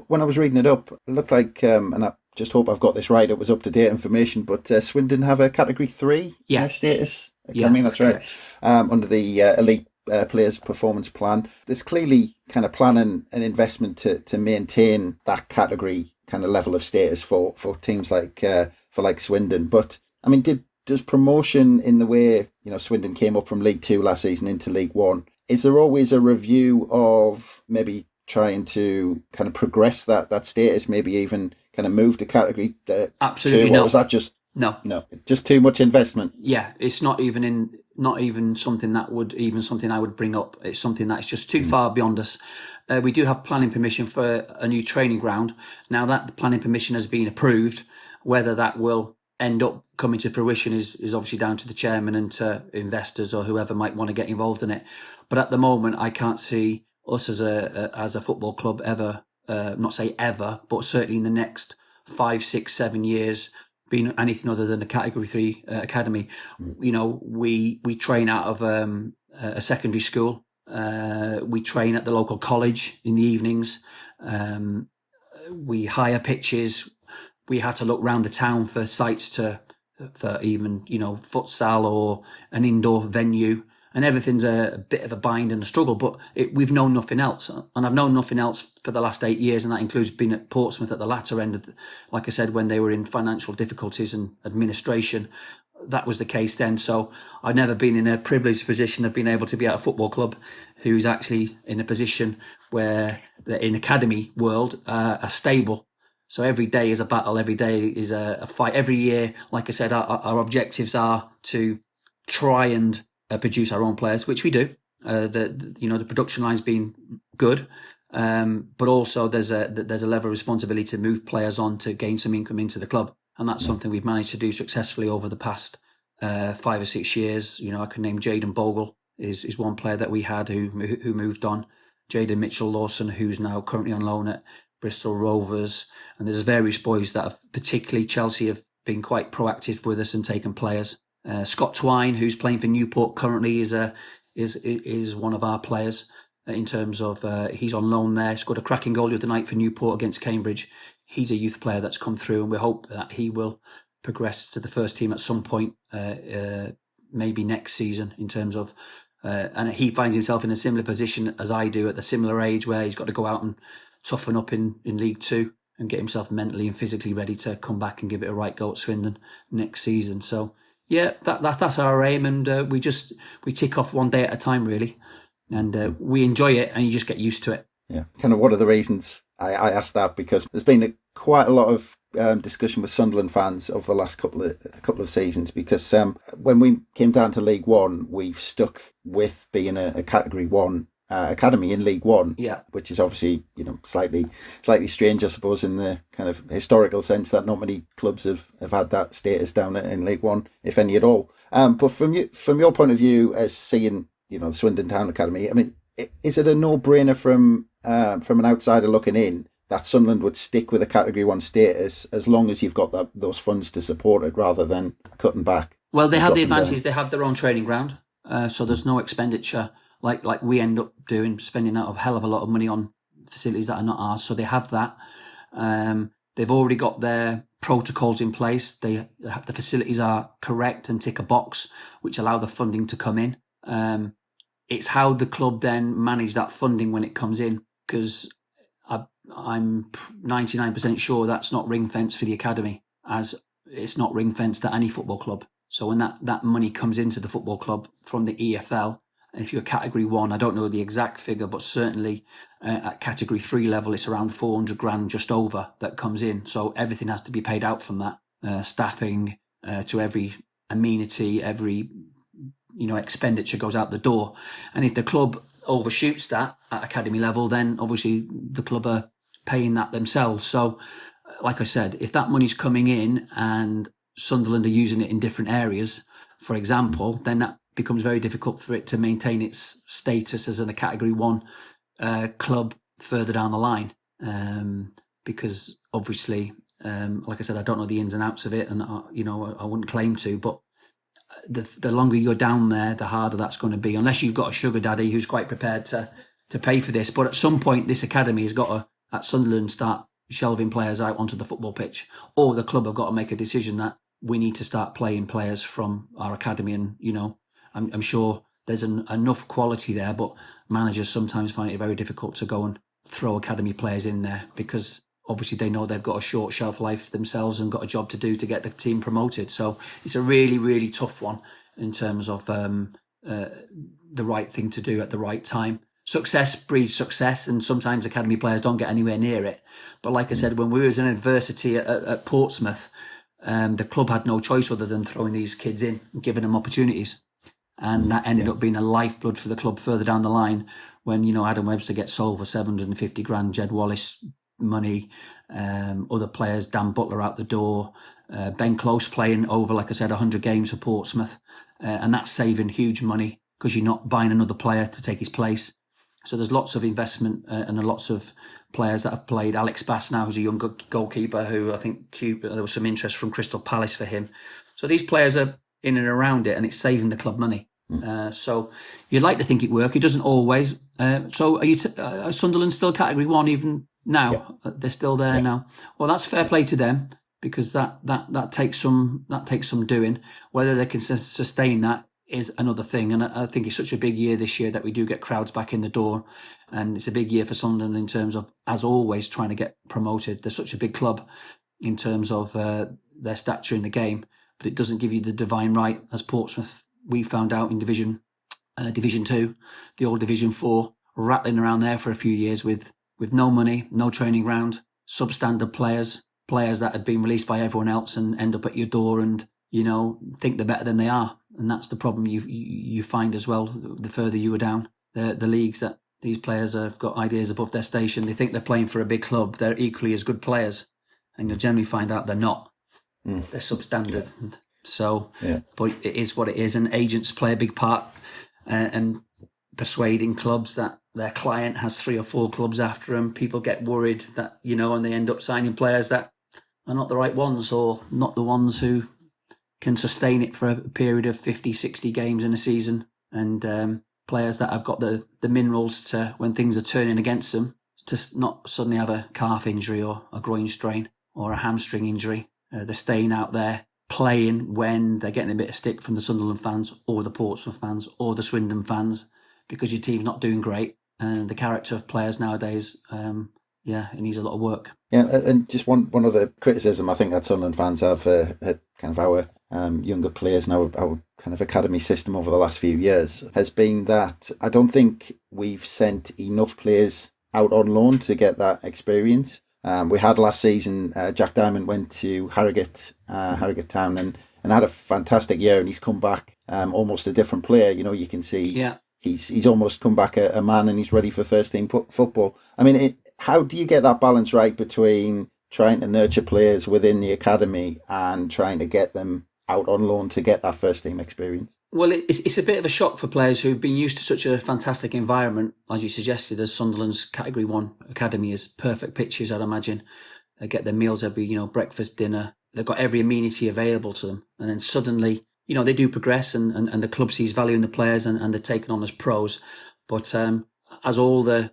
when I was reading it up, it looked like, and I just hope I've got this right, it was up-to-date information, but Swindon have a Category 3 status. That's right. Under the Elite Players Performance Plan. There's clearly kind of planning and investment to maintain that category kind of level of status for teams like Swindon. But does promotion in the way Swindon came up from League 2 last season into League 1, is there always a review of maybe trying to kind of progress that status, maybe even kind of move to category Absolutely 2, not. or is that just no just too much investment? Yeah, it's not even something I would bring up. It's something that's just too far beyond us. We do have planning permission for a new training ground. Now that the planning permission has been approved, whether that will end up coming to fruition is obviously down to the chairman and to investors or whoever might want to get involved in it. But at the moment, I can't see us as a football club ever, not say ever, but certainly in the next 5, 6, 7 years, being anything other than a Category 3 academy. We train out of a secondary school. We train at the local college in the evenings. We hire pitches. We have to look around the town for sites for even, futsal or an indoor venue. and everything's a bit of a bind and a struggle. But we've known nothing else, and I've known nothing else for the last 8 years, and that includes being at Portsmouth at the latter end of, like I said, when they were in financial difficulties and administration. That was the case then. So I've never been in a privileged position of being able to be at a football club who's actually in a position where the in academy world are stable. So every day is a battle. Every day is a fight. Every year, like I said, our objectives are to try and produce our own players, which we do. The production line's been good, but also there's a level of responsibility to move players on to gain some income into the club. And that's something we've managed to do successfully over the past 5 or 6 years. You know, I can name Jaden Bogle is one player that we had who moved on. Jaden Mitchell-Lawson, who's now currently on loan at Bristol Rovers. And there's various boys that have, particularly Chelsea, have been quite proactive with us and taken players. Scott Twine, who's playing for Newport currently, is one of our players in terms of he's on loan there. Scored a cracking goal the other night for Newport against Cambridge. He's a youth player that's come through, and we hope that he will progress to the first team at some point, maybe next season, in terms of, and he finds himself in a similar position as I do at the similar age, where he's got to go out and toughen up in League Two and get himself mentally and physically ready to come back and give it a right go at Swindon next season. So yeah, that's our aim, and we tick off one day at a time, really, and we enjoy it, and you just get used to it. Yeah, kind of one of the reasons I asked that, because there's been quite a lot of discussion with Sunderland fans over the last couple of seasons, because when we came down to League One, we've stuck with being a Category 1 academy in League One, yeah, which is obviously, you know, slightly strange, I suppose, in the kind of historical sense that not many clubs have had that status down in League One, if any at all. But from your point of view, as seeing, you know, the Swindon Town Academy, I mean, is it a no-brainer from an outsider looking in that Sunderland would stick with a Category 1 status as long as you've got those funds to support it, rather than cutting back? Well, they have the advantage; they have their own training ground, so there's no expenditure like we end up doing, spending out a hell of a lot of money on facilities that are not ours. So they have that. They've already got their protocols in place. The facilities are correct and tick a box, which allow the funding to come in. It's how the club then manage that funding when it comes in, because I'm 99% sure that's not ring fenced for the academy, as it's not ring fenced at any football club. So when that money comes into the football club from the EFL, if you're Category 1, I don't know the exact figure, but certainly at Category 3 level, it's around 400 grand, just over, that comes in. So everything has to be paid out from that, staffing to every amenity, every expenditure goes out the door. And if the club overshoots that at academy level, then obviously the club are paying that themselves. So like I said, if that money's coming in and Sunderland are using it in different areas, for example, then that becomes very difficult for it to maintain its status as a Category 1 club further down the line, because obviously, like I said, I don't know the ins and outs of it, and I wouldn't claim to, but the longer you're down there, the harder that's going to be, unless you've got a sugar daddy who's quite prepared to pay for this. But at some point, this academy has got to, at Sunderland, start shelving players out onto the football pitch, or the club have got to make a decision that we need to start playing players from our academy. And I'm sure there's enough quality there, but managers sometimes find it very difficult to go and throw academy players in there, because obviously they know they've got a short shelf life themselves and got a job to do to get the team promoted. So it's a really, really tough one in terms of the right thing to do at the right time. Success breeds success, and sometimes academy players don't get anywhere near it. But like I said, when we was in adversity at Portsmouth, the club had no choice other than throwing these kids in and giving them opportunities. And that ended up being a lifeblood for the club further down the line, when, Adam Webster gets sold for 750 grand, Jed Wallace money, other players, Dan Butler out the door, Ben Close playing over, like I said, 100 games for Portsmouth, and that's saving huge money because you're not buying another player to take his place. So there's lots of investment and lots of players that have played. Alex Bass now, who's a young goalkeeper, who I think there was some interest from Crystal Palace for him. So these players are in and around it, and it's saving the club money. So you'd like to think it works. It doesn't always. So are Sunderland still Category 1 even now? Yeah. They're still there now. Well, that's fair play to them, because that takes some doing. Whether they can sustain that is another thing. And I think it's such a big year this year that we do get crowds back in the door. And it's a big year for Sunderland in terms of, as always, trying to get promoted. They're such a big club in terms of their stature in the game, but it doesn't give you the divine right, as Portsmouth, we found out in Division 2, the old Division 4, rattling around there for a few years with no money, no training ground, substandard players that had been released by everyone else and end up at your door and, think they're better than they are. And that's the problem you find as well, the further you are down the leagues, that these players have got ideas above their station. They think they're playing for a big club. They're equally as good players. And you'll generally find out they're not. They're substandard. Yeah. So, but it is what it is. And agents play a big part and persuading clubs that their client has 3 or 4 clubs after them. People get worried that, and they end up signing players that are not the right ones, or not the ones who can sustain it for a period of 50, 60 games in a season. And players that have got the minerals to, when things are turning against them, to not suddenly have a calf injury or a groin strain or a hamstring injury. They're staying out there playing when they're getting a bit of stick from the Sunderland fans or the Portsmouth fans or the Swindon fans because your team's not doing great. And the character of players nowadays, it needs a lot of work. Yeah, and just one other criticism I think that Sunderland fans have had kind of our younger players now, our kind of academy system over the last few years, has been that I don't think we've sent enough players out on loan to get that experience. We had last season, Jack Diamond went to Harrogate Town and had a fantastic year, and he's come back almost a different player. You can see he's almost come back a man, and he's ready for first team football. I mean, how do you get that balance right between trying to nurture players within the academy and trying to get them out on loan to get that first team experience? Well, it's a bit of a shock for players who've been used to such a fantastic environment, as you suggested, as Sunderland's Category 1 Academy is perfect pitches, I'd imagine. They get their meals every, breakfast, dinner. They've got every amenity available to them. And then suddenly, they do progress and the club sees value in the players and they're taken on as pros. But as all the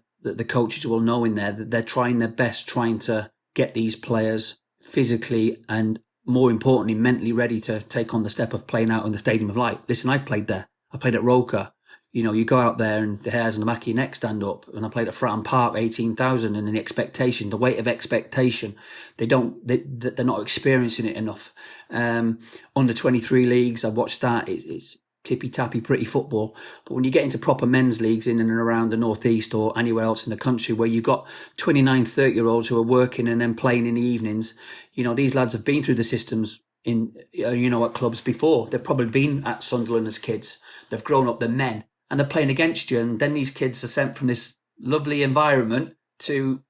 coaches will know in there, they're trying their best, trying to get these players physically and, more importantly, mentally ready to take on the step of playing out in the Stadium of Light. Listen, I've played there. I played at Roker. You go out there and the hairs on the back of your neck stand up. And I played at Fratton Park, 18,000, and the expectation, the weight of expectation, they're not experiencing it enough. Under 23 leagues, I've watched that. It's tippy-tappy, pretty football. But when you get into proper men's leagues in and around the Northeast or anywhere else in the country where you've got 29, 30-year-olds who are working and then playing in the evenings, these lads have been through the systems in, at clubs before. They've probably been at Sunderland as kids. They've grown up, they're men, and they're playing against you. And then these kids are sent from this lovely environment to,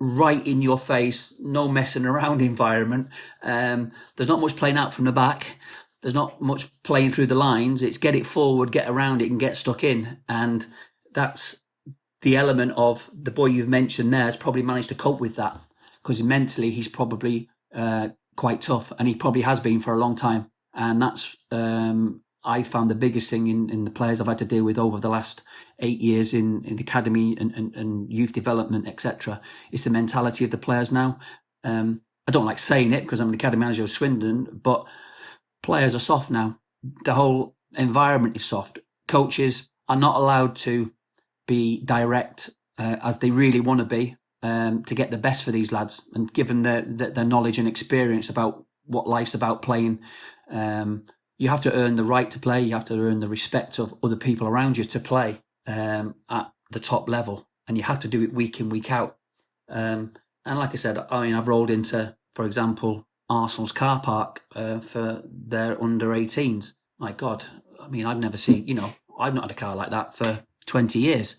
right in your face, no messing around environment. There's not much playing out from the back. There's not much playing through the lines. It's get it forward, get around it and get stuck in. And that's the element of the boy you've mentioned there has probably managed to cope with that, because mentally he's probably quite tough, and he probably has been for a long time. And that's, I found the biggest thing in the players I've had to deal with over the last 8 years in the academy and youth development, etc. It's the mentality of the players now. I don't like saying it because I'm the academy manager of Swindon, but players are soft now. The whole environment is soft. Coaches are not allowed to be direct as they really want to be to get the best for these lads and give them their knowledge and experience about what life's about playing. You have to earn the right to play. You have to earn the respect of other people around you to play at the top level. And you have to do it week in, week out. And like I said, I've rolled into, for example, Arsenal's car park for their under 18s. My God, I've never seen, I've not had a car like that for 20 years.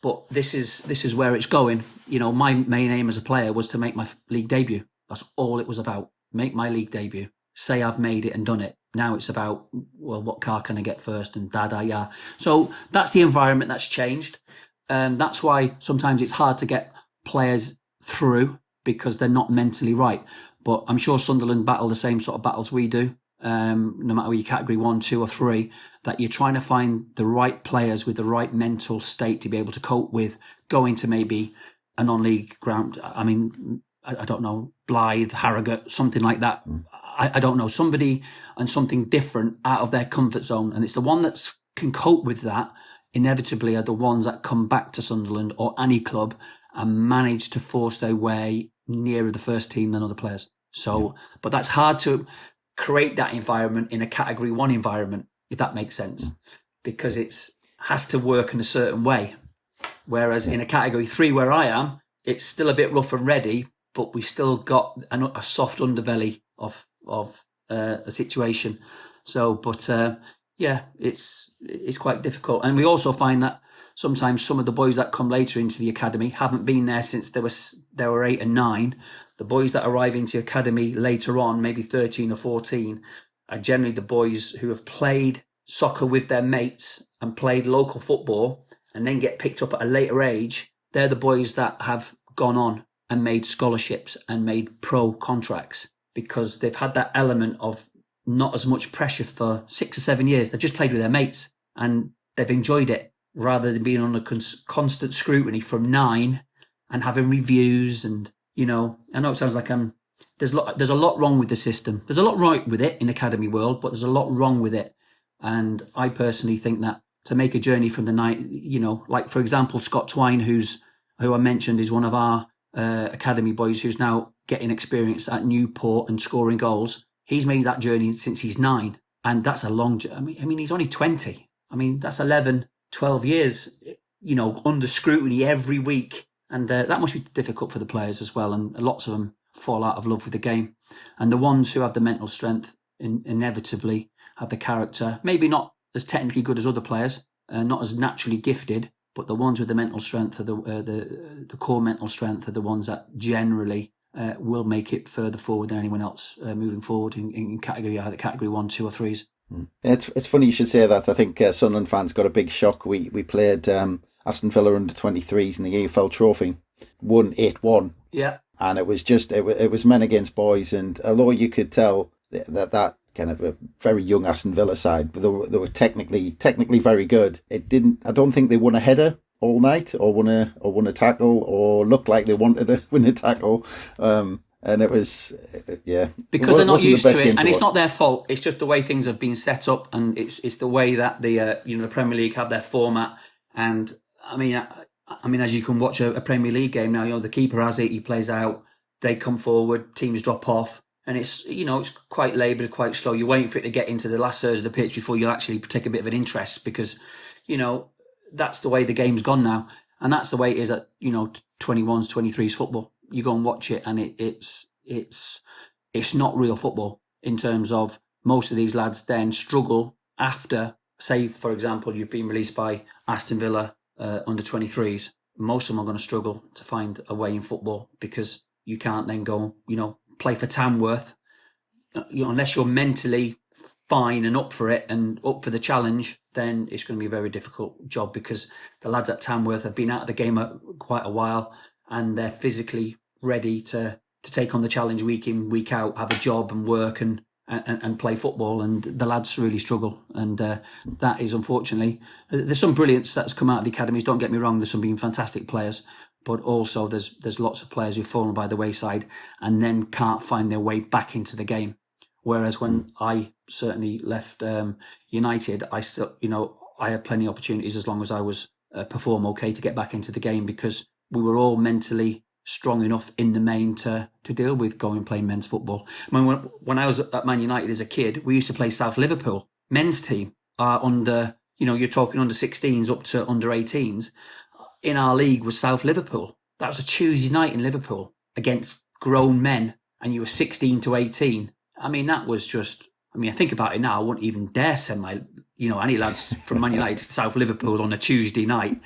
But this is where it's going. My main aim as a player was to make my league debut. That's all it was about. Make my league debut. Say I've made it and done it. Now it's about, well, what car can I get first and da-da-ya. So that's the environment that's changed. That's why sometimes it's hard to get players through because they're not mentally right. But I'm sure Sunderland battle the same sort of battles we do, no matter whether you're category 1, 2 or 3, that you're trying to find the right players with the right mental state to be able to cope with going to maybe a non-league ground. I don't know, Blythe, Harrogate, something like that. I don't know, somebody and something different out of their comfort zone. And it's the one that can cope with that inevitably are the ones that come back to Sunderland or any club and manage to force their way nearer the first team than other players. So, but that's hard to create that environment in a Category 1 environment, if that makes sense, because it's has to work in a certain way. Whereas in a Category 3 where I am, it's still a bit rough and ready, but we've still got a soft underbelly of a situation. So, but yeah, it's quite difficult. And we also find that sometimes some of the boys that come later into the academy haven't been there since they were 8 and 9. The boys that arrive into the academy later on, maybe 13 or 14, are generally the boys who have played soccer with their mates and played local football and then get picked up at a later age. They're the boys that have gone on and made scholarships and made pro contracts because they've had that element of not as much pressure for 6 or 7 years. They've just played with their mates and they've enjoyed it rather than being under constant scrutiny from 9 and having reviews. And, you know, I know it sounds like there's a lot wrong with the system. There's a lot right with it in academy world, but there's a lot wrong with it. And I personally think that to make a journey from the night, you know, like for example, Scott Twine, who I mentioned is one of our academy boys who's now getting experience at Newport and scoring goals. He's made that journey since he's 9. And that's a long journey. I mean, he's only 20. I mean, that's 11, 12 years, you know, under scrutiny every week. And that must be difficult for the players as well. And lots of them fall out of love with the game. And the ones who have the mental strength inevitably have the character, maybe not as technically good as other players, not as naturally gifted, but the ones with the mental strength, are the core mental strength, are the ones that generally will make it further forward than anyone else moving forward in category, either category 1, 2 or 3s. It's funny you should say that. I think Sunderland fans got a big shock. We played Aston Villa under 23s in the EFL Trophy, won 8-1. Yeah, and it was just it was men against boys. And although you could tell that kind of a very young Aston Villa side, but they were technically very good. I don't think they won a header all night, or won a tackle, or looked like they wanted to win a tackle. And it was, because they're not used to it, and it's not their fault. It's just the way things have been set up, and it's the way that the Premier League have their format. And I mean, as you can watch a Premier League game now, you know, the keeper has it, he plays out, they come forward, teams drop off. And it's, you know, it's quite laboured, quite slow. You're waiting for it to get into the last third of the pitch before you actually take a bit of an interest, because, you know, that's the way the game's gone now. And that's the way it is at, you know, 21s, 23s football. You go and watch it and it's not real football, in terms of most of these lads then struggle after, say, for example, you've been released by Aston Villa under 23s. Most of them are going to struggle to find a way in football, because you can't then go, you know, play for Tamworth, you know, unless you're mentally fine and up for it and up for the challenge. Then it's going to be a very difficult job, because the lads at Tamworth have been out of the game quite a while and they're physically ready to take on the challenge week in, week out, have a job and work and play football. And the lads really struggle. And that is, unfortunately, there's some brilliance that's come out of the academies. Don't get me wrong. There's some being fantastic players, but also there's lots of players who've fallen by the wayside and then can't find their way back into the game. Whereas when I certainly left United, I still, you know, I had plenty of opportunities as long as I was perform okay to get back into the game, because we were all mentally strong enough in the main to deal with going and playing men's football. I mean, when I was at Man United as a kid, we used to play South Liverpool men's team under, you know, you're talking under 16s up to under 18s. In our league was South Liverpool. That was a Tuesday night in Liverpool against grown men, and you were 16 to 18. I mean, that was just, I mean, I think about it now, I wouldn't even dare send any lads from Man United to South Liverpool on a Tuesday night.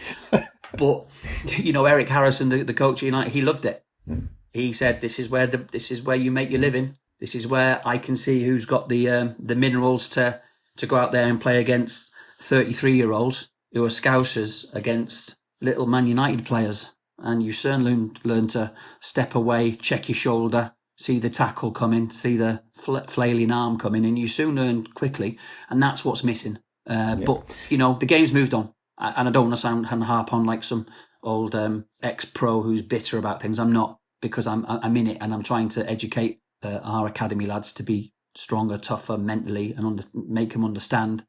But, you know, Eric Harrison, the coach of United, he loved it. He said, this is where you make your living. This is where I can see who's got the minerals to go out there and play against 33-year-olds who are scousers against little Man United players. And you certainly learn to step away, check your shoulder, see the tackle coming, see the flailing arm coming, and you soon learn quickly. And that's what's missing. But, you know, the game's moved on. And I don't want to sound and harp on like some old ex-pro who's bitter about things. I'm not, because I'm in it and I'm trying to educate our academy lads to be stronger, tougher mentally, and make them understand.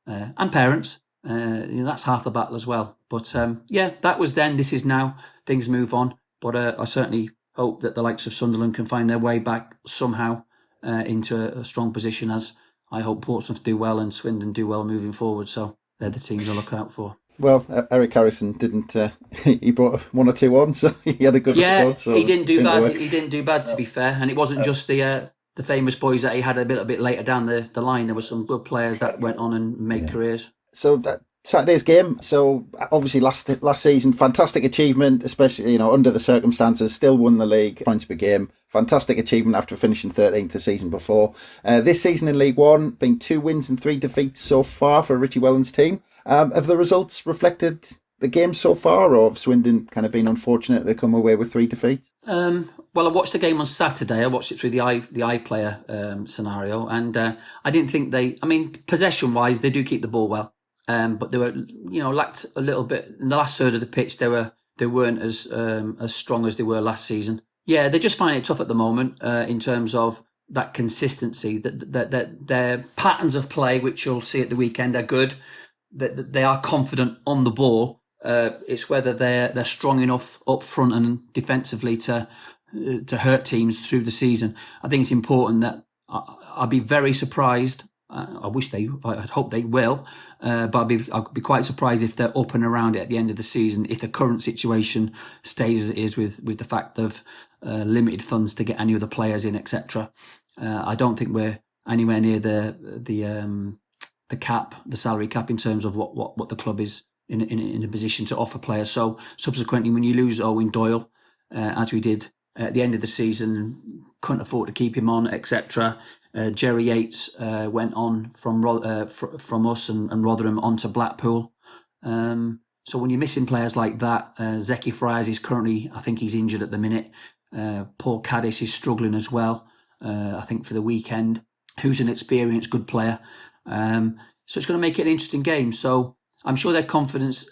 And parents, that's half the battle as well. But that was then. This is now. Things move on. But I certainly hope that the likes of Sunderland can find their way back somehow into a strong position, as I hope Portsmouth do well and Swindon do well moving forward. So they're the teams I look out for. Well, Eric Harrison didn't. He brought 1 or 2 on, so he had a good record. So he didn't do bad. He didn't do bad, to be fair. And it wasn't just the famous boys that he had a little bit later down the line. There were some good players that went on and made careers. So Saturday's game. So obviously last season, fantastic achievement, especially under the circumstances. Still won the league, points per game. Fantastic achievement after finishing 13th the season before. This season in League One, been 2 wins and 3 defeats so far for Richie Wellens' team. Have the results reflected the game so far, or have Swindon kind of been unfortunate to come away with 3 defeats? Well, I watched the game on Saturday. I watched it through the iPlayer scenario, and I didn't think possession-wise, they do keep the ball well. But they were, lacked a little bit in the last third of the pitch. They weren't as strong as they were last season. Yeah, they're just finding it tough at the moment in terms of that consistency. That their patterns of play, which you'll see at the weekend, are good. That they are confident on the ball. It's whether they're strong enough up front and defensively to hurt teams through the season. I think it's important that I'll be very surprised. I'd hope they will, but I'd be quite surprised if they're up and around it at the end of the season, if the current situation stays as it is with the fact of limited funds to get any other players in, etc. I don't think we're anywhere near the cap, the salary cap, in terms of what the club is in a position to offer players. So subsequently, when you lose Owen Doyle, as we did at the end of the season, couldn't afford to keep him on, etc. Jerry Yates went on from us and Rotherham onto Blackpool. So when you're missing players like that, Zeki Fryers is currently, I think he's injured at the minute. Paul Caddis is struggling as well, I think, for the weekend, who's an experienced, good player. So it's going to make it an interesting game. So I'm sure their confidence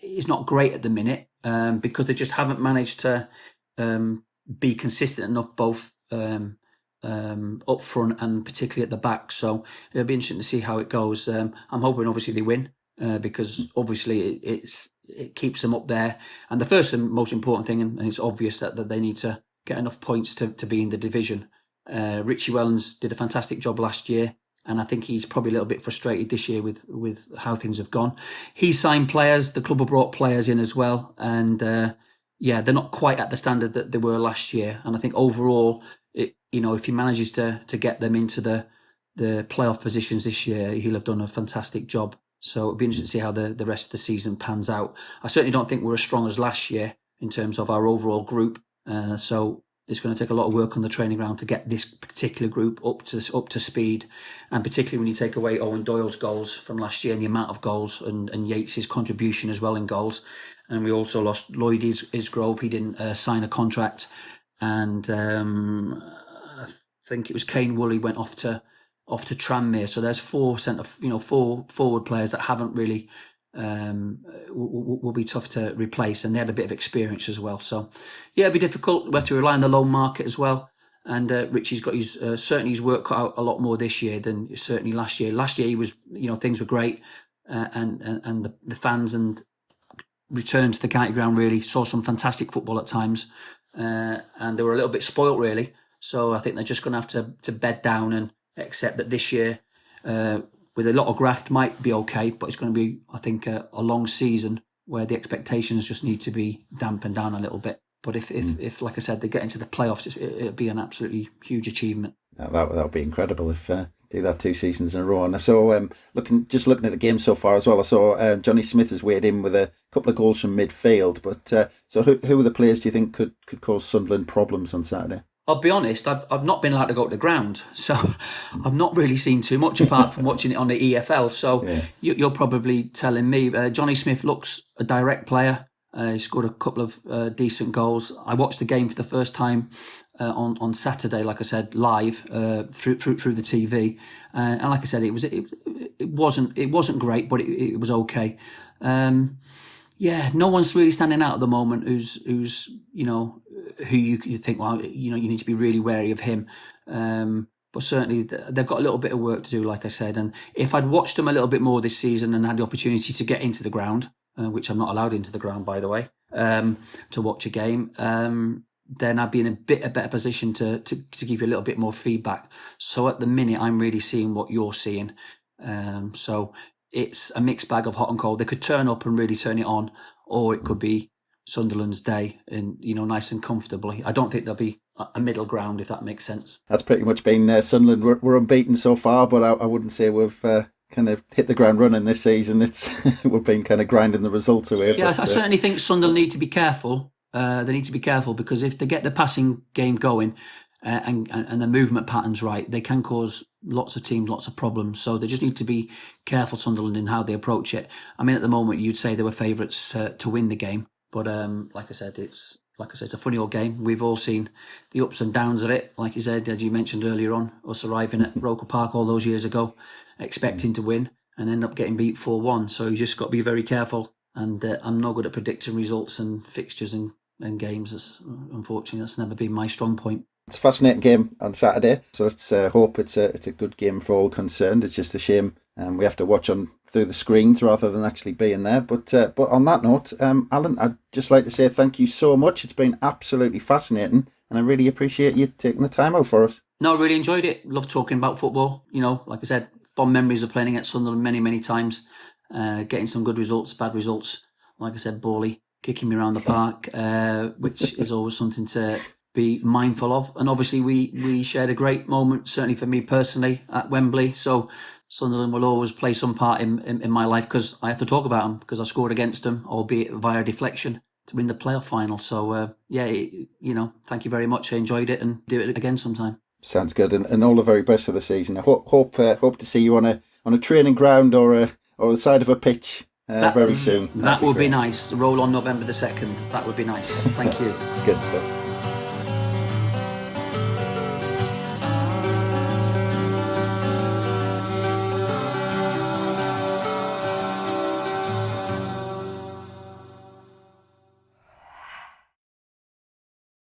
is not great at the minute because they just haven't managed to be consistent enough, both up front and particularly at the back. So it'll be interesting to see how it goes. I'm hoping obviously they win because obviously it keeps them up there. And the first and most important thing, and it's obvious that they need to get enough points to be in the division. Richie Wellens did a fantastic job last year, and I think he's probably a little bit frustrated this year with how things have gone. He signed players, the club have brought players in as well, and they're not quite at the standard that they were last year. And I think overall, if he manages to get them into the playoff positions this year, he'll have done a fantastic job. So it'll be interesting to see how the rest of the season pans out. I certainly don't think we're as strong as last year in terms of our overall group. So it's going to take a lot of work on the training ground to get this particular group up to speed, and particularly when you take away Owen Doyle's goals from last year and the amount of goals and Yates' contribution as well in goals. And we also lost Lloyd Isgrove. He didn't sign a contract, and I think it was Kane Woolley went off to Tranmere. So there's 4 forward players that haven't really will be tough to replace, and they had a bit of experience as well. So yeah, it'll be difficult. We have to rely on the loan market as well. And Richie's got certainly his work cut out a lot more this year than certainly last year. Last year he was, things were great, and the fans and returned to the county ground really saw some fantastic football at times, and they were a little bit spoilt really. So I think they're just going to have to bed down and accept that this year, with a lot of graft, might be okay, but it's going to be, I think, a long season where the expectations just need to be dampened down a little bit. But if like I said, they get into the playoffs, it'll be an absolutely huge achievement. That would be incredible if do that 2 seasons in a row. And I saw, looking at the game so far as well, I saw Johnny Smith has weighed in with a couple of goals from midfield. But so who are the players do you think could cause Sunderland problems on Saturday? I'll be honest, I've not been allowed to go to the ground, so I've not really seen too much apart from watching it on the EFL. So yeah. You're probably telling me. Johnny Smith looks a direct player. He scored a couple of decent goals. I watched the game for the first time on Saturday, like I said, live through the TV, and like I said, it wasn't great, but it was okay. No one's really standing out at the moment. Who's who you think, well, you need to be really wary of him. But certainly they've got a little bit of work to do, like I said. And if I'd watched them a little bit more this season and had the opportunity to get into the ground, which I'm not allowed into the ground, by the way, to watch a game, then I'd be in a better position to give you a little bit more feedback. So at the minute, I'm really seeing what you're seeing. So it's a mixed bag of hot and cold. They could turn up and really turn it on, or it could be Sunderland's day and, nice and comfortably. I don't think there'll be a middle ground, if that makes sense. That's pretty much been Sunderland. We're unbeaten so far, but I wouldn't say we've kind of hit the ground running this season. It's we've been kind of grinding the results away. Yeah, I certainly think Sunderland need to be careful. They need to be careful because if they get the passing game going and the movement patterns right, they can cause lots of teams lots of problems. So they just need to be careful, Sunderland, in how they approach it. I mean, at the moment, you'd say they were favourites to win the game, but like I said, it's a funny old game. We've all seen the ups and downs of it. Like you said, as you mentioned earlier on, us arriving at Roker Park all those years ago, expecting to win and end up getting beat 4-1. So you just got to be very careful. And I'm no good at predicting results and fixtures and games. Unfortunately, that's never been my strong point. It's a fascinating game on Saturday, so let's hope it's a good game for all concerned. It's just a shame we have to watch on through the screens rather than actually being there. But on that note, Alan, I'd just like to say thank you so much. It's been absolutely fascinating, and I really appreciate you taking the time out for us. No, I really enjoyed it. Love talking about football. Like I said, fond memories of playing against Sunderland many, many times, getting some good results, bad results. Like I said, Bawley kicking me around the park, which is always something to be mindful of. And obviously we shared a great moment, certainly for me personally, at Wembley. So Sunderland will always play some part in my life because I have to talk about them because I scored against them, albeit via deflection, to win the playoff final. So thank you very much. I enjoyed it and do it again sometime. Sounds good, and all the very best for the season. I hope to see you on a training ground or the side of a pitch very soon. That would be nice. Roll on November the 2nd. That would be nice. Thank you. Good stuff.